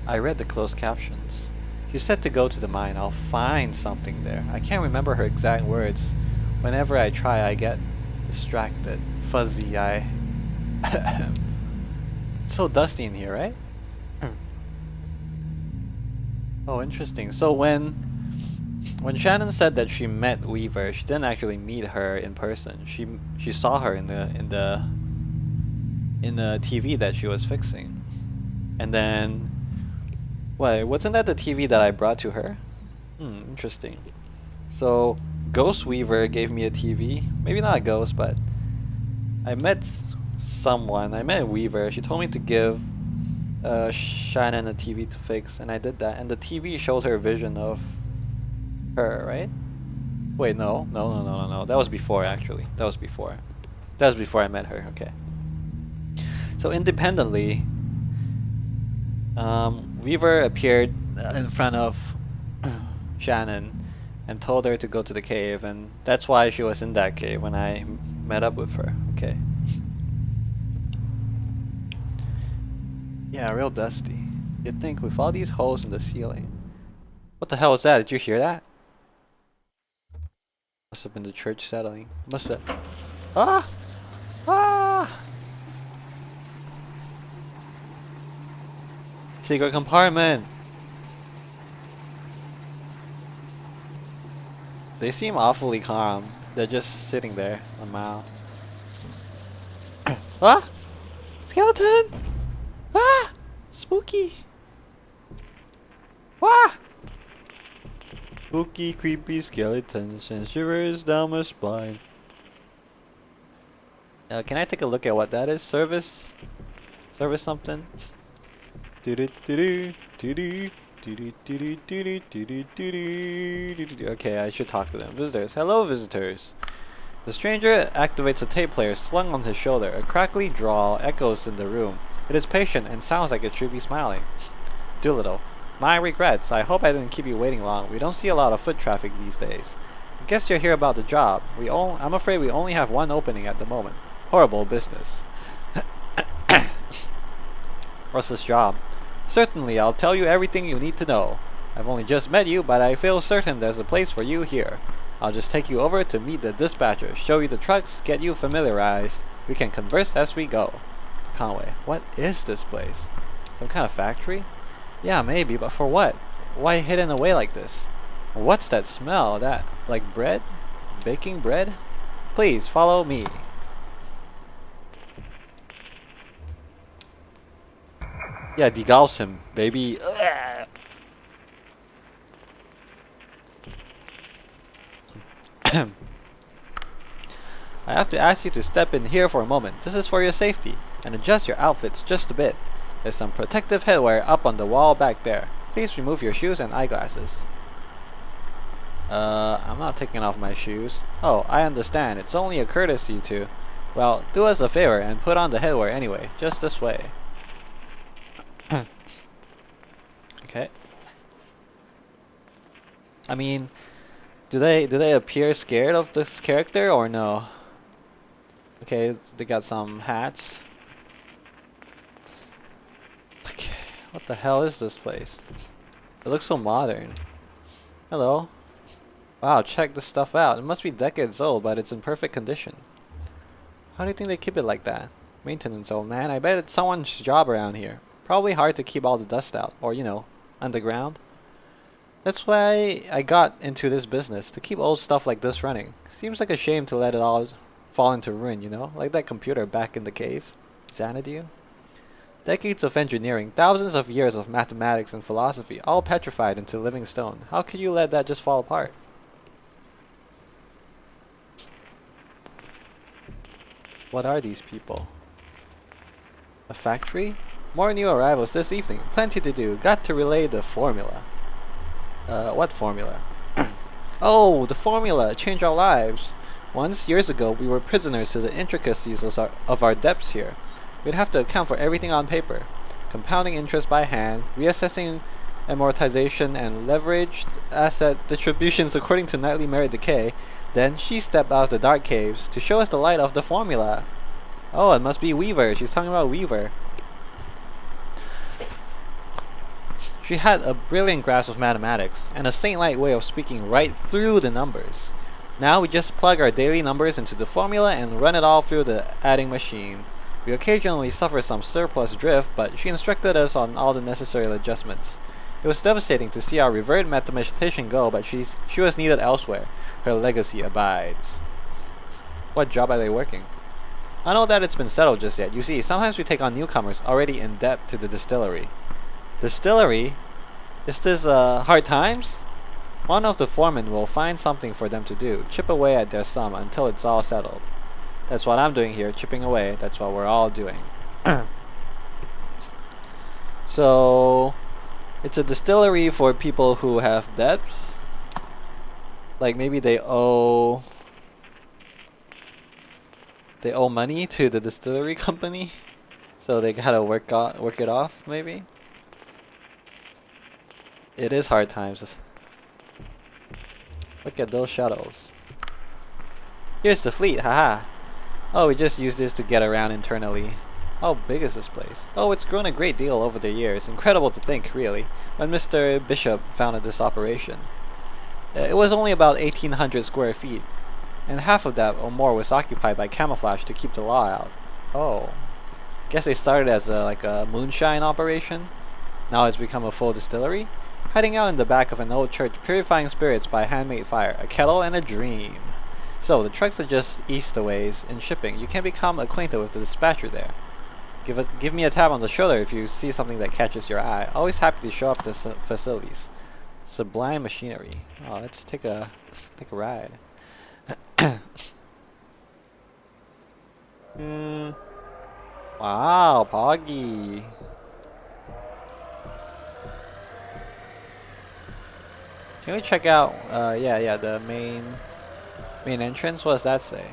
I read the closed captions. She said to go to the mine. I'll find something there. I can't remember her exact words. Whenever I try, I get distracted. Fuzzy eye. It's so dusty in here, right? Oh, interesting. So when Shannon said that she met Weaver, she didn't actually meet her in person. She saw her in the TV that she was fixing. And then wait, wasn't that the TV that I brought to her? Interesting. So Ghost Weaver gave me a TV. Maybe not a ghost, but I met someone. I met Weaver. She told me to give Shannon a TV to fix, and I did that. And the TV showed her a vision of her, right? Wait, no. That was before, actually. That was before. That was before I met her. Okay. So independently, Weaver appeared in front of Shannon and told her to go to the cave, and that's why she was in that cave when I met up with her. Okay. Yeah, real dusty. You'd think with all these holes in the ceiling. What the hell is that? Did you hear that? Must have been the church settling. Must have. Ah! Ah! Secret compartment! They seem awfully calm. They're just sitting there a mile. Ah! Skeleton! Ah! Spooky! Ah! Spooky, creepy skeletons and shivers down my spine. Can I take a look at what that is? Service something? Okay, I should talk to them. Visitors. Hello, visitors. The stranger activates a tape player slung on his shoulder. A crackly drawl echoes in the room. It is patient and sounds like it should be smiling. Doolittle. My regrets. I hope I didn't keep you waiting long. We don't see a lot of foot traffic these days. I guess you're here about the job. I'm afraid we only have one opening at the moment. Horrible business. What's this job? Certainly, I'll tell you everything you need to know. I've only just met you, but I feel certain there's a place for you here. I'll just take you over to meet the dispatcher, show you the trucks, get you familiarized. We can converse as we go. Conway, what is this place? Some kind of factory? Yeah, maybe, but for what? Why hidden away like this? What's that smell? That, like bread? Baking bread? Please, follow me. Yeah, degauss him, baby. Ugh. I have to ask you to step in here for a moment. This is for your safety, and adjust your outfits just a bit. There's some protective headwear up on the wall back there. Please remove your shoes and eyeglasses. I'm not taking off my shoes. Oh, I understand. It's only a courtesy to... Well, do us a favor and put on the headwear anyway. Just this way. Okay. I mean, do they appear scared of this character or no? Okay, they got some hats. Okay, what the hell is this place? It looks so modern. Hello. Wow, check this stuff out. It must be decades old, but it's in perfect condition. How do you think they keep it like that? Maintenance, old man. I bet it's someone's job around here. Probably hard to keep all the dust out, or you know, underground. That's why I got into this business, to keep old stuff like this running. Seems like a shame to let it all fall into ruin, you know? Like that computer back in the cave. Xanadu. Decades of engineering, thousands of years of mathematics and philosophy, all petrified into living stone. How could you let that just fall apart? What are these people? A factory? More new arrivals this evening. Plenty to do. Got to relay the formula. What formula? Oh, the formula! Change our lives! Once, years ago, we were prisoners to the intricacies of our debts here. We'd have to account for everything on paper. Compounding interest by hand, reassessing amortization, and leveraged asset distributions according to nightly merit decay. Then, she stepped out of the dark caves to show us the light of the formula. Oh, it must be Weaver. She's talking about Weaver. She had a brilliant grasp of mathematics, and a saint-like way of speaking right through the numbers. Now we just plug our daily numbers into the formula and run it all through the adding machine. We occasionally suffer some surplus drift, but she instructed us on all the necessary adjustments. It was devastating to see our revered mathematician go, but she was needed elsewhere. Her legacy abides. What job are they working? I know that it's been settled just yet. You see, sometimes we take on newcomers already in debt to the distillery. Distillery? Is this hard times? One of the foremen will find something for them to do, chip away at their sum until it's all settled. That's what I'm doing here, chipping away. That's what we're all doing. So, it's a distillery for people who have debts. Like maybe they owe money to the distillery company, so they gotta work it off. Maybe it is hard times. Look at those shuttles. Here's the fleet, haha. Oh, we just use this to get around internally. How big is this place? Oh, it's grown a great deal over the years. Incredible to think, really, when Mr. Bishop founded this operation. It was only about 1,800 square feet, and half of that or more was occupied by camouflage to keep the law out. Oh. Guess they started as like a moonshine operation. Now it's become a full distillery. Hiding out in the back of an old church, purifying spirits by handmade fire, a kettle and a dream. So, the trucks are just east a ways in shipping. You can become acquainted with the dispatcher there. Give me a tap on the shoulder if you see something that catches your eye. Always happy to show up the facilities. Sublime machinery. Oh, let's take a ride. Wow, Poggy. Can we check out? Yeah, the main entrance. What does that say?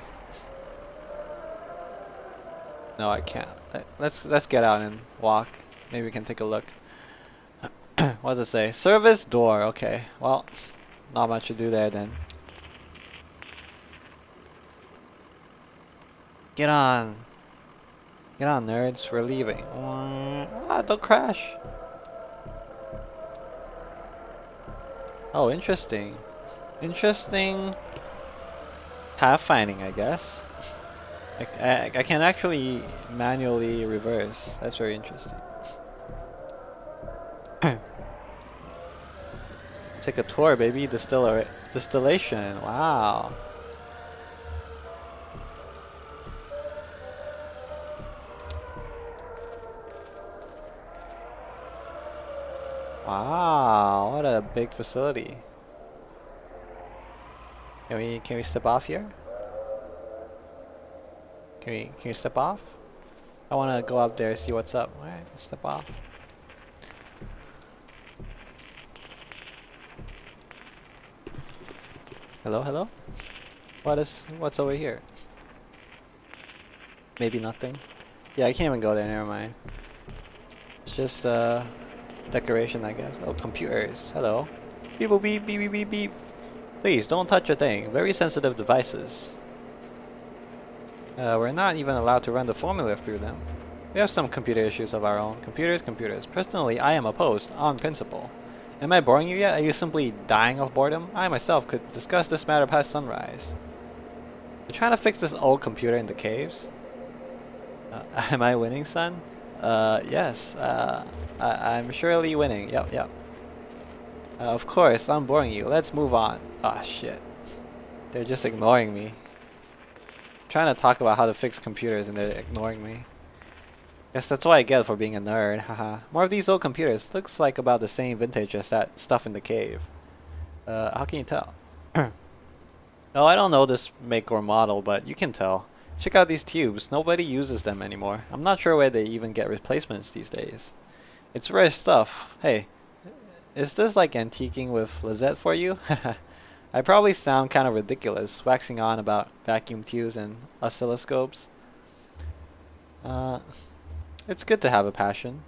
No, I can't. Let's get out and walk. Maybe we can take a look. What does it say? Service door. Okay. Well, not much to do there then. Get on. Get on, nerds. We're leaving. Don't crash. Oh, interesting. Interesting pathfinding, I guess. I can actually manually reverse. That's very interesting. Take a tour, baby. Distillation. Wow. Wow, what a big facility. Can we step off here? Can you step off? I want to go up there and see what's up. Alright, step off. Hello? What's over here? Maybe nothing. Yeah, I can't even go there, never mind. It's just decoration, I guess. Oh, computers. Hello. Beep boop beep beep beep beep beep. Please don't touch a thing. Very sensitive devices. We're not even allowed to run the formula through them. We have some computer issues of our own. Computers. Personally, I am opposed, on principle. Am I boring you yet? Are you simply dying of boredom? I myself could discuss this matter past sunrise. You're trying to fix this old computer in the caves? Am I winning, son? Yes. I'm surely winning. Yep. Of course, I'm boring you. Let's move on. Ah, shit. They're just ignoring me. Trying to talk about how to fix computers and they're ignoring me. Guess that's what I get for being a nerd, haha. More of these old computers. Looks like about the same vintage as that stuff in the cave. How can you tell? Oh, I don't know this make or model, but you can tell. Check out these tubes. Nobody uses them anymore. I'm not sure where they even get replacements these days. It's rare stuff. Hey, is this like antiquing with Lizette for you? I probably sound kind of ridiculous, waxing on about vacuum tubes and oscilloscopes. It's good to have a passion.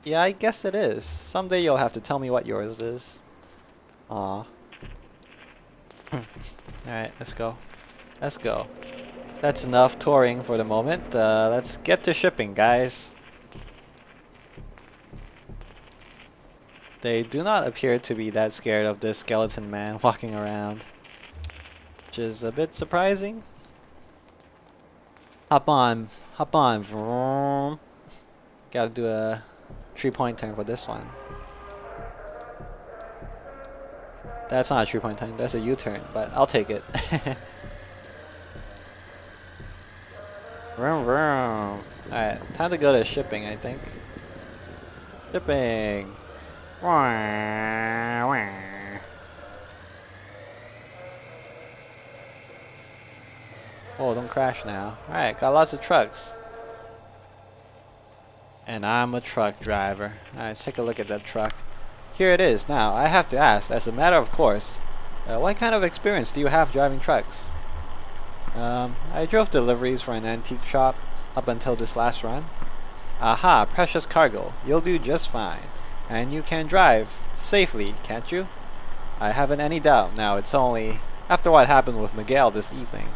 Yeah, I guess it is. Someday you'll have to tell me what yours is. Aw. Alright, let's go. That's enough touring for the moment. Let's get to shipping, guys. They do not appear to be that scared of this skeleton man walking around, which is a bit surprising. Hop on, vroom. Gotta do a 3-point turn for this one. That's not a 3-point turn, that's a U-turn, but I'll take it. Vroom vroom. Alright, time to go to shipping, I think. Shipping. Wah, wah. Oh, don't crash now. Alright, got lots of trucks. And I'm a truck driver. Alright, let's take a look at that truck. Here it is. Now, I have to ask, as a matter of course, what kind of experience do you have driving trucks? I drove deliveries for an antique shop up until this last run. Aha, precious cargo. You'll do just fine. And you can drive safely, can't you? I haven't any doubt. Now, it's only after what happened with Miguel this evening.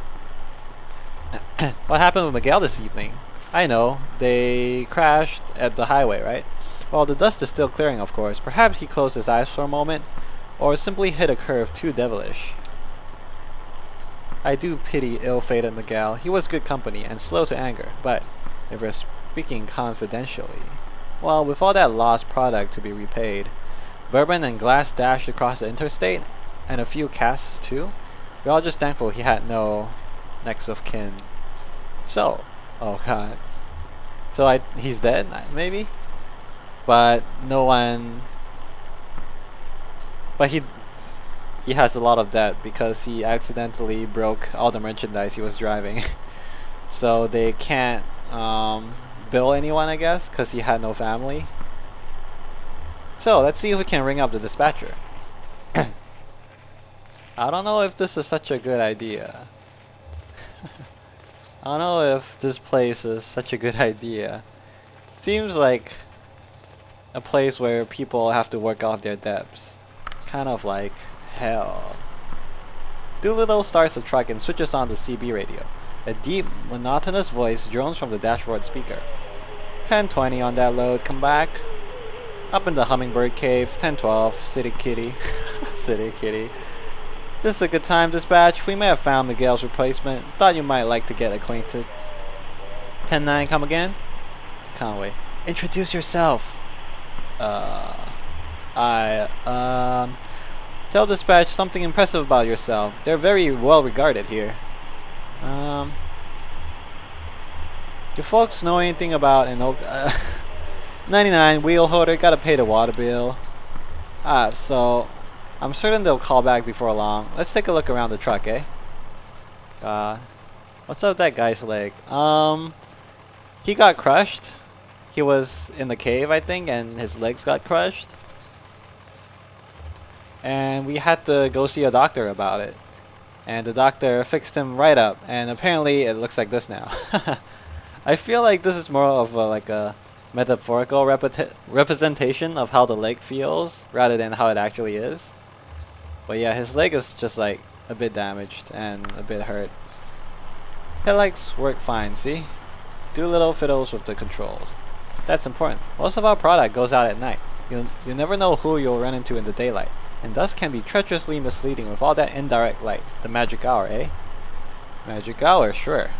What happened with Miguel this evening? I know, they crashed at the highway, right? Well, the dust is still clearing, of course. Perhaps he closed his eyes for a moment, or simply hit a curve too devilish. I do pity ill-fated Miguel. He was good company and slow to anger, but if we're speaking confidentially, well, with all that lost product to be repaid, bourbon and glass dashed across the interstate, and a few casks too, we're all just thankful he had no next of kin. So, oh god. So he's dead, maybe? But no one... But he has a lot of debt because he accidentally broke all the merchandise he was driving. So they can't bill anyone, I guess, because he had no family. So let's see if we can ring up the dispatcher. I don't know if this is such a good idea. I don't know if this place is such a good idea. Seems like a place where people have to work off their debts. Kind of like hell. Doolittle starts the truck and switches on the CB radio. A deep, monotonous voice drones from the dashboard speaker. 1020 on that load, come back. Up in the Hummingbird Cave, 1012, City Kitty. City Kitty. This is a good time, dispatch. We may have found Miguel's replacement. Thought you might like to get acquainted. 10-9, come again? To Conway. Introduce yourself. Tell dispatch something impressive about yourself. They're very well regarded here. Do folks know anything about an 99 wheel holder? Gotta pay the water bill. So I'm certain they'll call back before long. Let's take a look around the truck, eh? What's up with that guy's leg? He got crushed. He was in the cave, I think, and his legs got crushed. And we had to go see a doctor about it. And the doctor fixed him right up. And apparently it looks like this now. I feel like this is more of a metaphorical representation of how the leg feels rather than how it actually is. But yeah, his leg is just like a bit damaged and a bit hurt. Headlights work fine, see? Do little fiddles with the controls. That's important. Most of our product goes out at night. You never know who you'll run into in the daylight. And thus can be treacherously misleading with all that indirect light. The magic hour, eh? Magic hour, sure.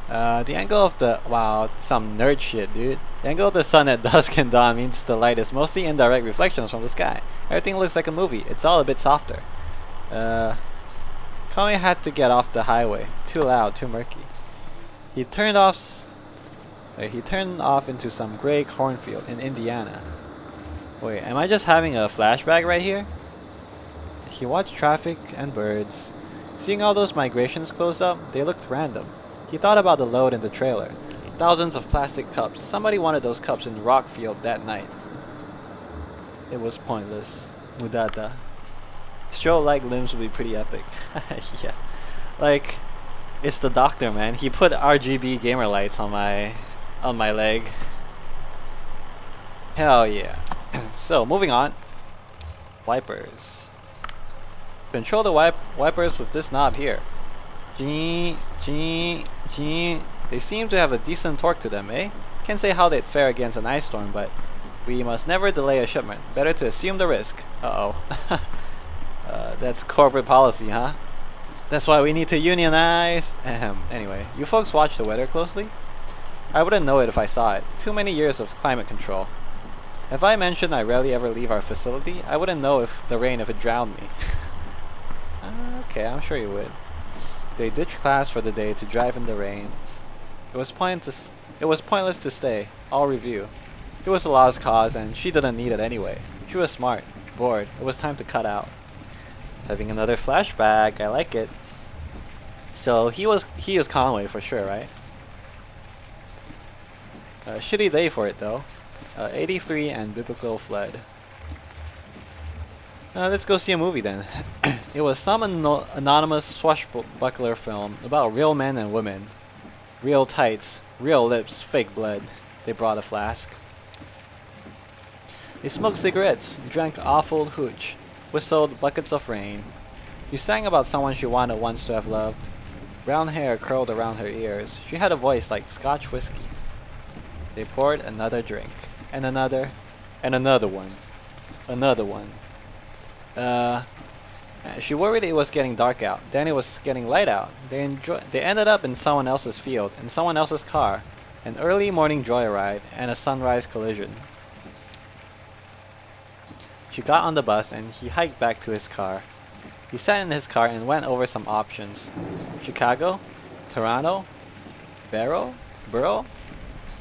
The angle of the... Wow, some nerd shit, dude. The angle of the sun at dusk and dawn means the light is mostly indirect reflections from the sky. Everything looks like a movie. It's all a bit softer. Conway had to get off the highway. Too loud, too murky. He turned off into some gray cornfield in Indiana. Wait, am I just having a flashback right here? He watched traffic and birds. Seeing all those migrations close up, they looked random. He thought about the load in the trailer. Thousands of plastic cups. Somebody wanted those cups in the rock field that night. It was pointless. Mudada. Stroll-like limbs would be pretty epic. Yeah. Like, it's the doctor, man. He put RGB gamer lights on my leg. Hell yeah. So, moving on. Wipers. Control the wipers with this knob here. They seem to have a decent torque to them, eh? Can't say how they'd fare against an ice storm, but we must never delay a shipment. Better to assume the risk. Uh-oh. That's corporate policy, huh? That's why we need to unionize. Anyway, you folks watch the weather closely? I wouldn't know it if I saw it. Too many years of climate control. If I mentioned I rarely ever leave our facility, I wouldn't know if it drowned me. Okay, I'm sure you would. They ditched class for the day to drive in the rain. It was pointless to stay. All review. It was a lost cause and she didn't need it anyway. She was smart. Bored. It was time to cut out. Having another flashback. I like it. So he is Conway for sure, right? Shitty day for it though. 83 and biblical flood. Let's go see a movie then. It was some anonymous swashbuckler film about real men and women. Real tights, real lips, fake blood. They brought a flask. They smoked cigarettes, drank awful hooch, whistled buckets of rain. She sang about someone she wanted once to have loved. Brown hair curled around her ears. She had a voice like Scotch whiskey. They poured another drink, and another, and another one. Another one. She worried it was getting dark out. Then it was getting light out. They ended up in someone else's field, in someone else's car. An early morning joyride, and a sunrise collision. She got on the bus and he hiked back to his car. He sat in his car and went over some options. Chicago? Toronto? Borough?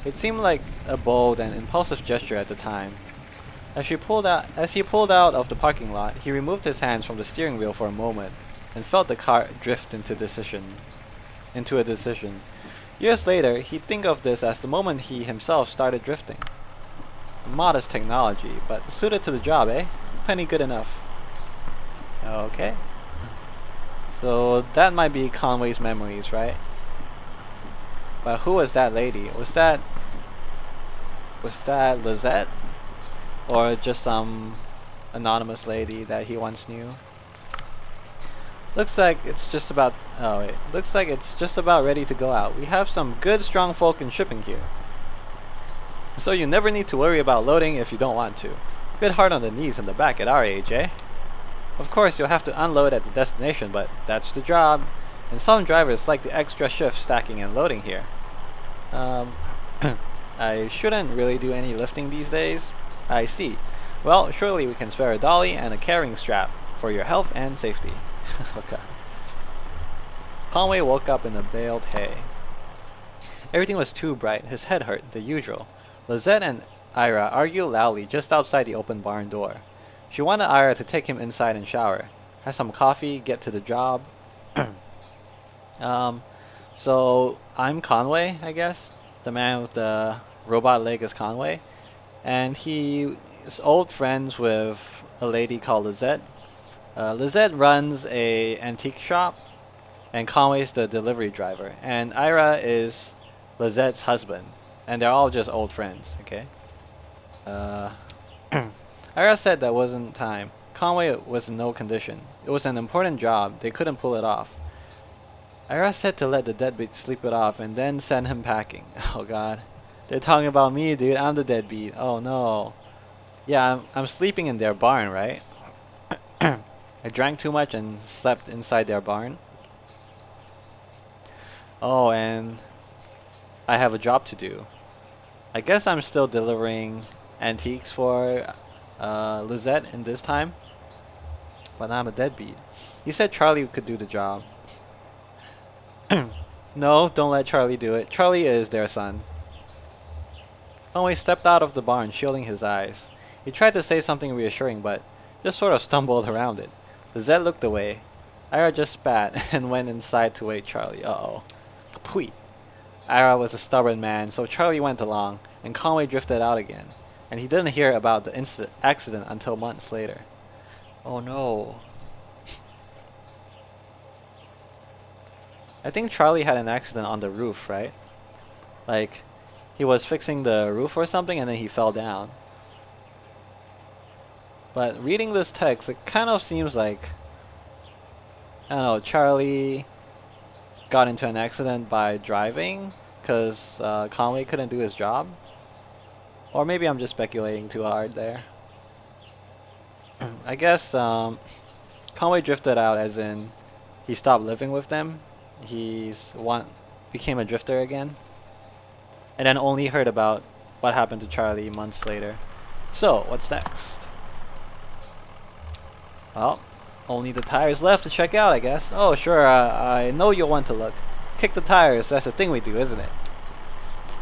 It seemed like a bold and impulsive gesture at the time. As he pulled out of the parking lot, he removed his hands from the steering wheel for a moment and felt the car drift into a decision. Years later, he'd think of this as the moment he himself started drifting. Modest technology, but suited to the job, eh? Plenty good enough. Okay. So that might be Conway's memories, right? But who was that lady? Was that Lizette? Or just some anonymous lady that he once knew? Looks like it's just about ready to go out. We have some good strong folk in shipping here. So you never need to worry about loading if you don't want to. Bit hard on the knees and the back at our age, eh? Of course you'll have to unload at the destination, but that's the job. And some drivers like the extra shift stacking and loading here. I shouldn't really do any lifting these days. I see. Well, surely we can spare a dolly and a carrying strap for your health and safety. Okay. Conway woke up in a baled hay. Everything was too bright. His head hurt, the usual. Lizette and Ira argued loudly just outside the open barn door. She wanted Ira to take him inside and shower, have some coffee, get to the job. So I'm Conway, I guess. The man with the robot leg is Conway. And he is old friends with a lady called Lizette. Lizette runs a antique shop, and Conway's the delivery driver. And Ira is Lizette's husband. And they're all just old friends, okay? Ira said that wasn't time. Conway was in no condition. It was an important job. They couldn't pull it off. Ira said to let the deadbeat sleep it off and then send him packing. Oh god. They're talking about me, dude. I'm the deadbeat. Oh no. Yeah, I'm sleeping in their barn, right? I drank too much and slept inside their barn. Oh, and I have a job to do. I guess I'm still delivering antiques for Lizette in this time. But I'm a deadbeat. He said Charlie could do the job. No, don't let Charlie do it. Charlie is their son. Conway stepped out of the barn, shielding his eyes. He tried to say something reassuring, but just sort of stumbled around it. Lizette looked away. Ira just spat and went inside to wake Charlie. Uh-oh. Kapui. Ira was a stubborn man, so Charlie went along, and Conway drifted out again. And he didn't hear about the accident until months later. Oh no. I think Charlie had an accident on the roof, right? Like, he was fixing the roof or something and then he fell down. But reading this text, it kind of seems like, I don't know, Charlie got into an accident by driving because Conway couldn't do his job. Or maybe I'm just speculating too hard there. I guess Conway drifted out as in he stopped living with them. Became a drifter again. And then only heard about what happened to Charlie months later. So, what's next? Well, only the tires left to check out, I guess. Oh, sure, I know you'll want to look. Kick the tires, that's the thing we do, isn't it?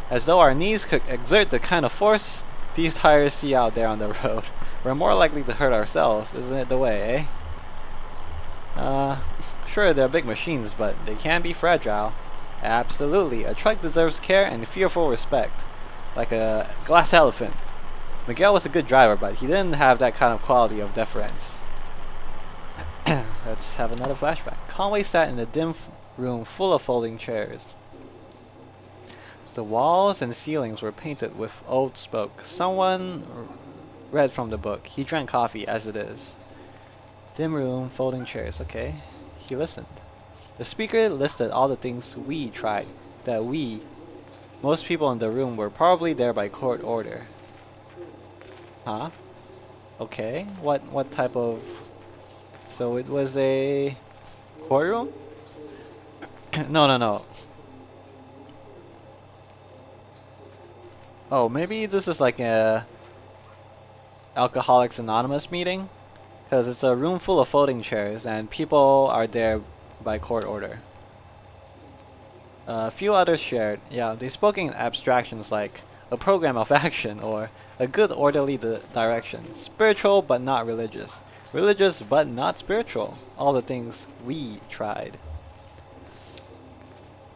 As though our knees could exert the kind of force these tires see out there on the road. We're more likely to hurt ourselves, isn't it the way, eh? Uh, sure, they're big machines, but they can be fragile. Absolutely, a truck deserves care and fearful respect. Like a glass elephant. Miguel was a good driver, but he didn't have that kind of quality of deference. Let's have another flashback. Conway sat in a dim room full of folding chairs. The walls and ceilings were painted with old smoke. Someone read from the book. He drank coffee as it is. Dim room, folding chairs, okay. He listened. The speaker listed all the things we tried. That we, most people in the room, were probably there by court order. Huh? Okay. What type of... So it was a courtroom? No. Oh, maybe this is like a Alcoholics Anonymous meeting? Because it's a room full of folding chairs and people are there by court order. A few others shared. Yeah, they spoke in abstractions like a program of action or a good orderly direction. Spiritual but not religious. Religious but not spiritual. All the things we tried.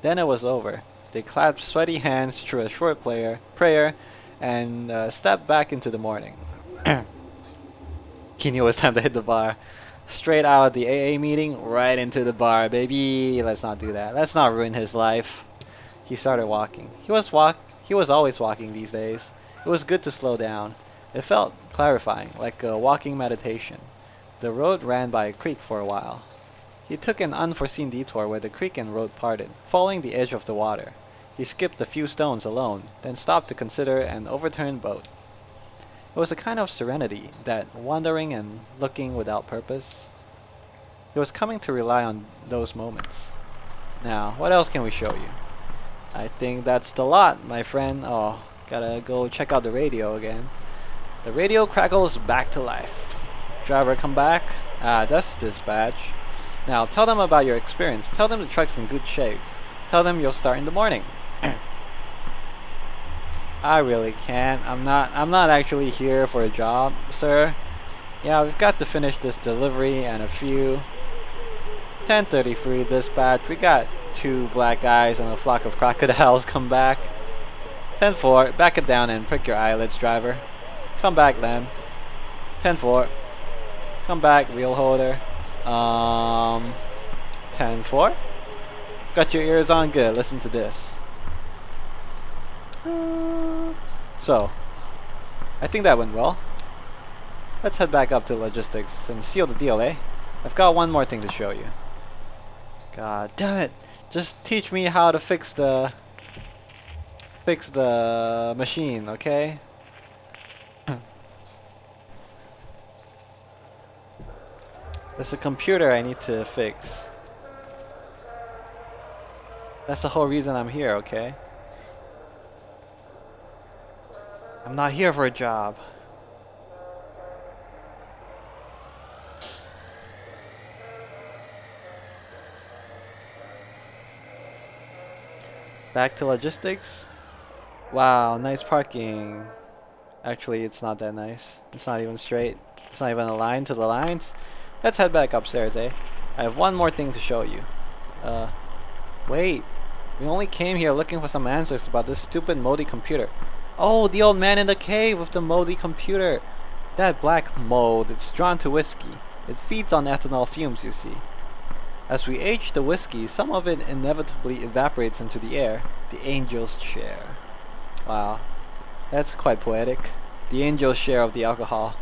Then it was over. They clapped sweaty hands through a short prayer and stepped back into the morning. He knew it was time to hit the bar. Straight out of the AA meeting, right into the bar, baby. Let's not do that. Let's not ruin his life. He started walking. He was always walking these days. It was good to slow down. It felt clarifying, like a walking meditation. The road ran by a creek for a while. He took an unforeseen detour where the creek and road parted, following the edge of the water. He skipped a few stones alone, then stopped to consider an overturned boat. It was a kind of serenity, that wandering and looking without purpose. He was coming to rely on those moments. Now, what else can we show you? I think that's the lot, my friend. Oh, gotta go check out the radio again. The radio crackles back to life. Driver, come back. Ah, that's dispatch. Now, tell them about your experience. Tell them the truck's in good shape. Tell them you'll start in the morning. I really can't. I'm not actually here for a job, sir. Yeah, we've got to finish this delivery and a few. 10:33 dispatch. We got 2 black guys and a flock of crocodiles. Come back. 10-4. Back it down and prick your eyelids, driver. Come back then. 10-4. Come back, wheel holder. 10-4. Got your ears on? Good. Listen to this. So, I think that went well. Let's head back up to logistics and seal the deal, eh? I've got one more thing to show you. God damn it! Just teach me how to fix the machine, okay? There's a computer I need to fix. That's the whole reason I'm here, okay? I'm not here for a job. Back to logistics. Wow, nice parking. Actually, it's not that nice. It's not even straight. It's not even aligned to the lines. Let's head back upstairs, eh? I have one more thing to show you. Wait. We only came here looking for some answers about this stupid moldy computer. Oh, the old man in the cave with the moldy computer. That black mold, it's drawn to whiskey. It feeds on ethanol fumes, you see. As we age the whiskey, some of it inevitably evaporates into the air. The angel's share. Wow. That's quite poetic. The angel's share of the alcohol.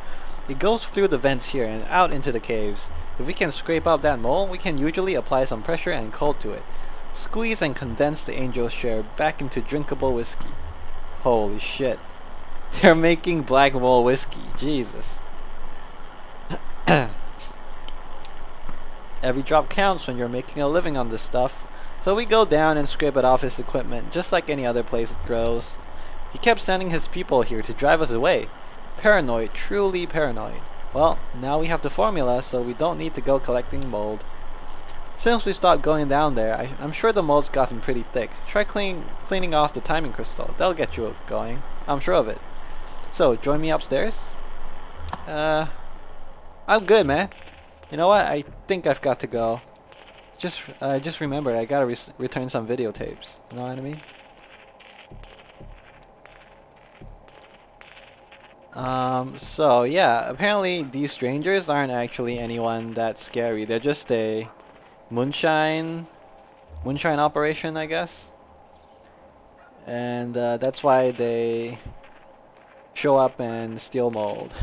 It goes through the vents here and out into the caves. If we can scrape up that mold, we can usually apply some pressure and cold to it. Squeeze and condense the angel's share back into drinkable whiskey. Holy shit. They're making black mold whiskey. Jesus. Every drop counts when you're making a living on this stuff. So we go down and scrape it off his equipment, just like any other place it grows. He kept sending his people here to drive us away. Paranoid, truly paranoid. Well, now we have the formula, so we don't need to go collecting mold. Since we stopped going down there, I'm sure the mold's gotten pretty thick. Try cleaning off the timing crystal. That'll get you going. I'm sure of it. So, join me upstairs? I'm good, man. You know what? I think I've got to go. I just remembered I gotta return some videotapes. You know what I mean? So yeah, apparently these strangers aren't actually anyone that scary. They're just a moonshine operation, I guess. And that's why they show up and steal mold.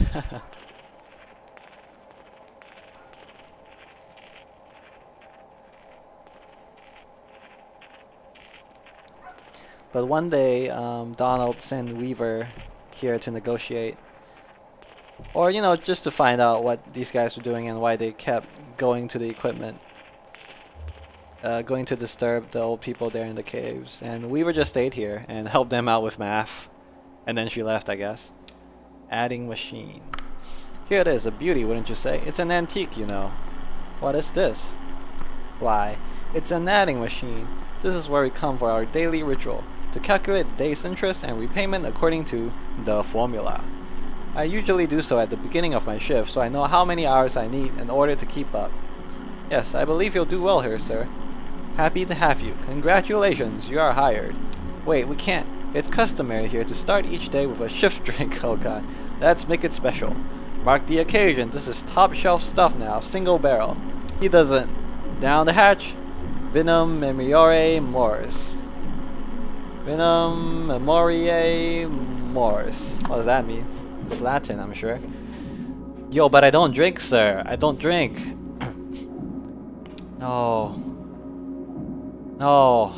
But one day, Donald sent Weaver here to negotiate. Or, you know, just to find out what these guys were doing and why they kept going to the equipment. Going to disturb the old people there in the caves. And Weaver just stayed here and helped them out with math. And then she left, I guess. Adding machine. Here it is, a beauty, wouldn't you say? It's an antique, you know. What is this? Why, it's an adding machine. This is where we come for our daily ritual, to calculate the day's interest and repayment according to the formula. I usually do so at the beginning of my shift, so I know how many hours I need in order to keep up. Yes, I believe you'll do well here, sir. Happy to have you. Congratulations, you are hired. Wait, we can't. It's customary here to start each day with a shift drink. Oh god, let's make it special. Mark the occasion. This is top shelf stuff now, single barrel. He doesn't. Down the hatch. Vinum Memoriae Mors. Vinum Memoriae Mors. What does that mean? It's Latin, I'm sure. Yo, but I don't drink, sir. I don't drink. No. No.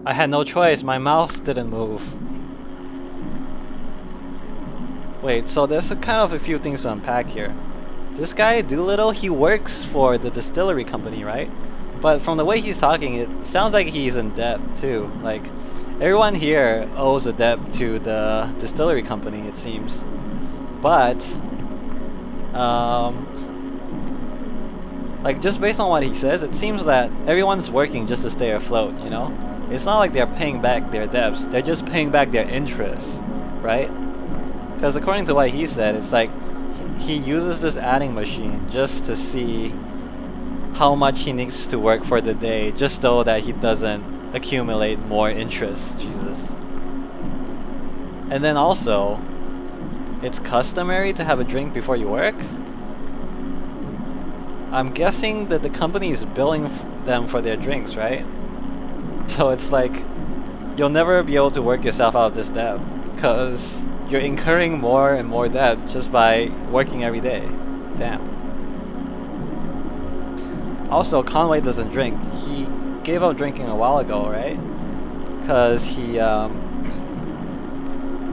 I had no choice. My mouth didn't move. Wait, so there's a few things to unpack here. This guy, Doolittle, he works for the distillery company, right? But from the way he's talking, it sounds like he's in debt too. Like, everyone here owes a debt to the distillery company, it seems. But, like, just based on what he says, it seems that everyone's working just to stay afloat, you know? It's not like they're paying back their debts, they're just paying back their interest, right? Because according to what he said, it's like he uses this adding machine just to see how much he needs to work for the day, just so that he doesn't accumulate more interest. Jesus. And then also, it's customary to have a drink before you work? I'm guessing that the company is billing them for their drinks, right? So it's like, you'll never be able to work yourself out of this debt, because you're incurring more and more debt just by working every day. Damn. Also, Conway doesn't drink. He gave up drinking a while ago, right? Because he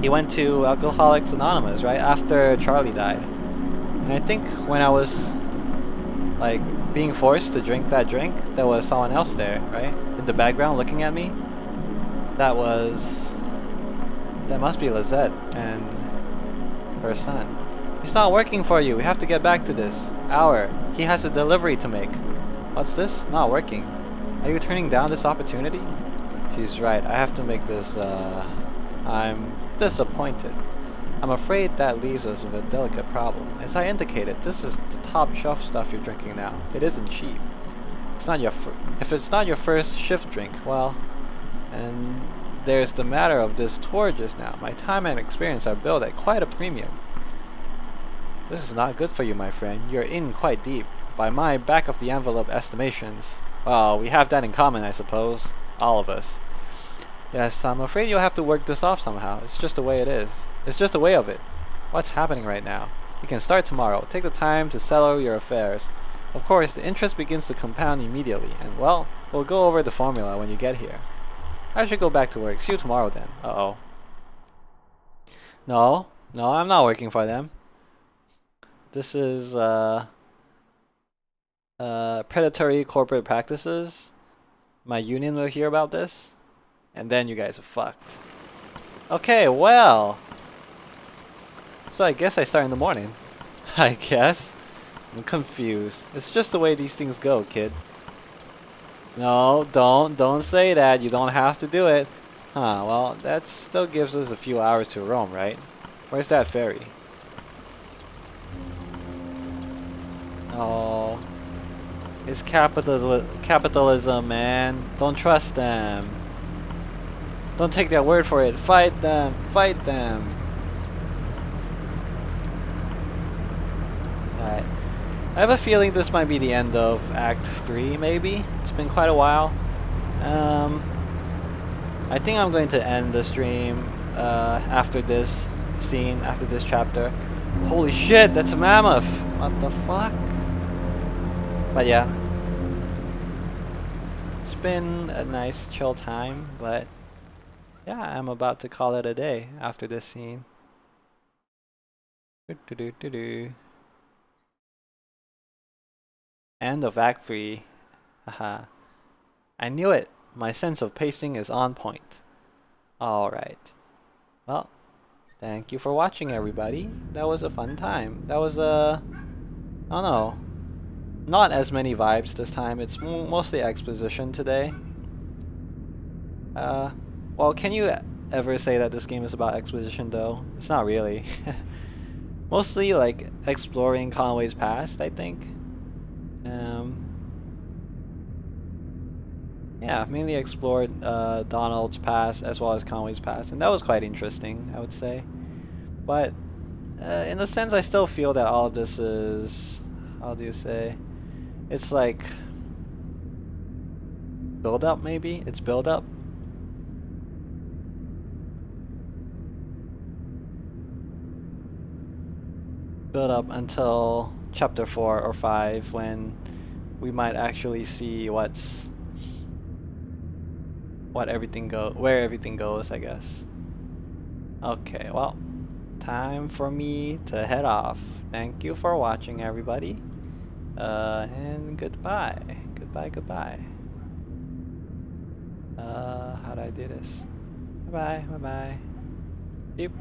went to Alcoholics Anonymous, right? After Charlie died. And I think when I was, like, being forced to drink that drink, there was someone else there, right? In the background looking at me. That must be Lizette and her son. He's not working for you. We have to get back to this. Hour. He has a delivery to make. What's this? Not working. Are you turning down this opportunity? She's right. I have to make this, I'm disappointed. I'm afraid that leaves us with a delicate problem. As I indicated, this is the top shelf stuff you're drinking now. It isn't cheap. It's not your if it's not your first shift drink, well, and there's the matter of this tour just now. My time and experience are billed at quite a premium. This is not good for you, my friend. You're in quite deep. By my back-of-the-envelope estimations. Well, we have that in common, I suppose. All of us. Yes, I'm afraid you'll have to work this off somehow. It's just the way it is. It's just the way of it. What's happening right now? You can start tomorrow. Take the time to settle your affairs. Of course, the interest begins to compound immediately, and well, we'll go over the formula when you get here. I should go back to work. See you tomorrow then. Uh-oh. No, I'm not working for them. This is, predatory corporate practices. My union will hear about this, and then you guys are fucked. Okay, well. So I guess I start in the morning. I guess. I'm confused. It's just the way these things go, kid. No, don't say that. You don't have to do it. Huh, well, that still gives us a few hours to roam, right? Where's that ferry? Oh, it's capitalism, man. Don't trust them. Don't take their word for it. Fight them. Fight them. Alright. I have a feeling this might be the end of Act 3, maybe? It's been quite a while. I think I'm going to end the stream after this scene, after this chapter. Holy shit, that's a mammoth! What the fuck? But yeah. It's been a nice chill time, but yeah, I'm about to call it a day after this scene. End of Act 3. Haha. I knew it! My sense of pacing is on point. Alright. Well, thank you for watching, everybody. That was a fun time. That was I don't know. Not as many vibes this time. It's mostly exposition today. Well, can you ever say that this game is about exposition, though? It's not really. Mostly, like, exploring Conway's past, I think. Yeah, mainly explored Donald's past as well as Conway's past, and that was quite interesting, I would say. But in a sense, I still feel that all of this is, how do you say, it's like build up, maybe? It's build up. Build up until chapter 4 or 5 when we might actually see where everything goes, I guess. Okay, well, time for me to head off. Thank you for watching, everybody. And goodbye. Goodbye. How do I do this? Bye-bye. Beep.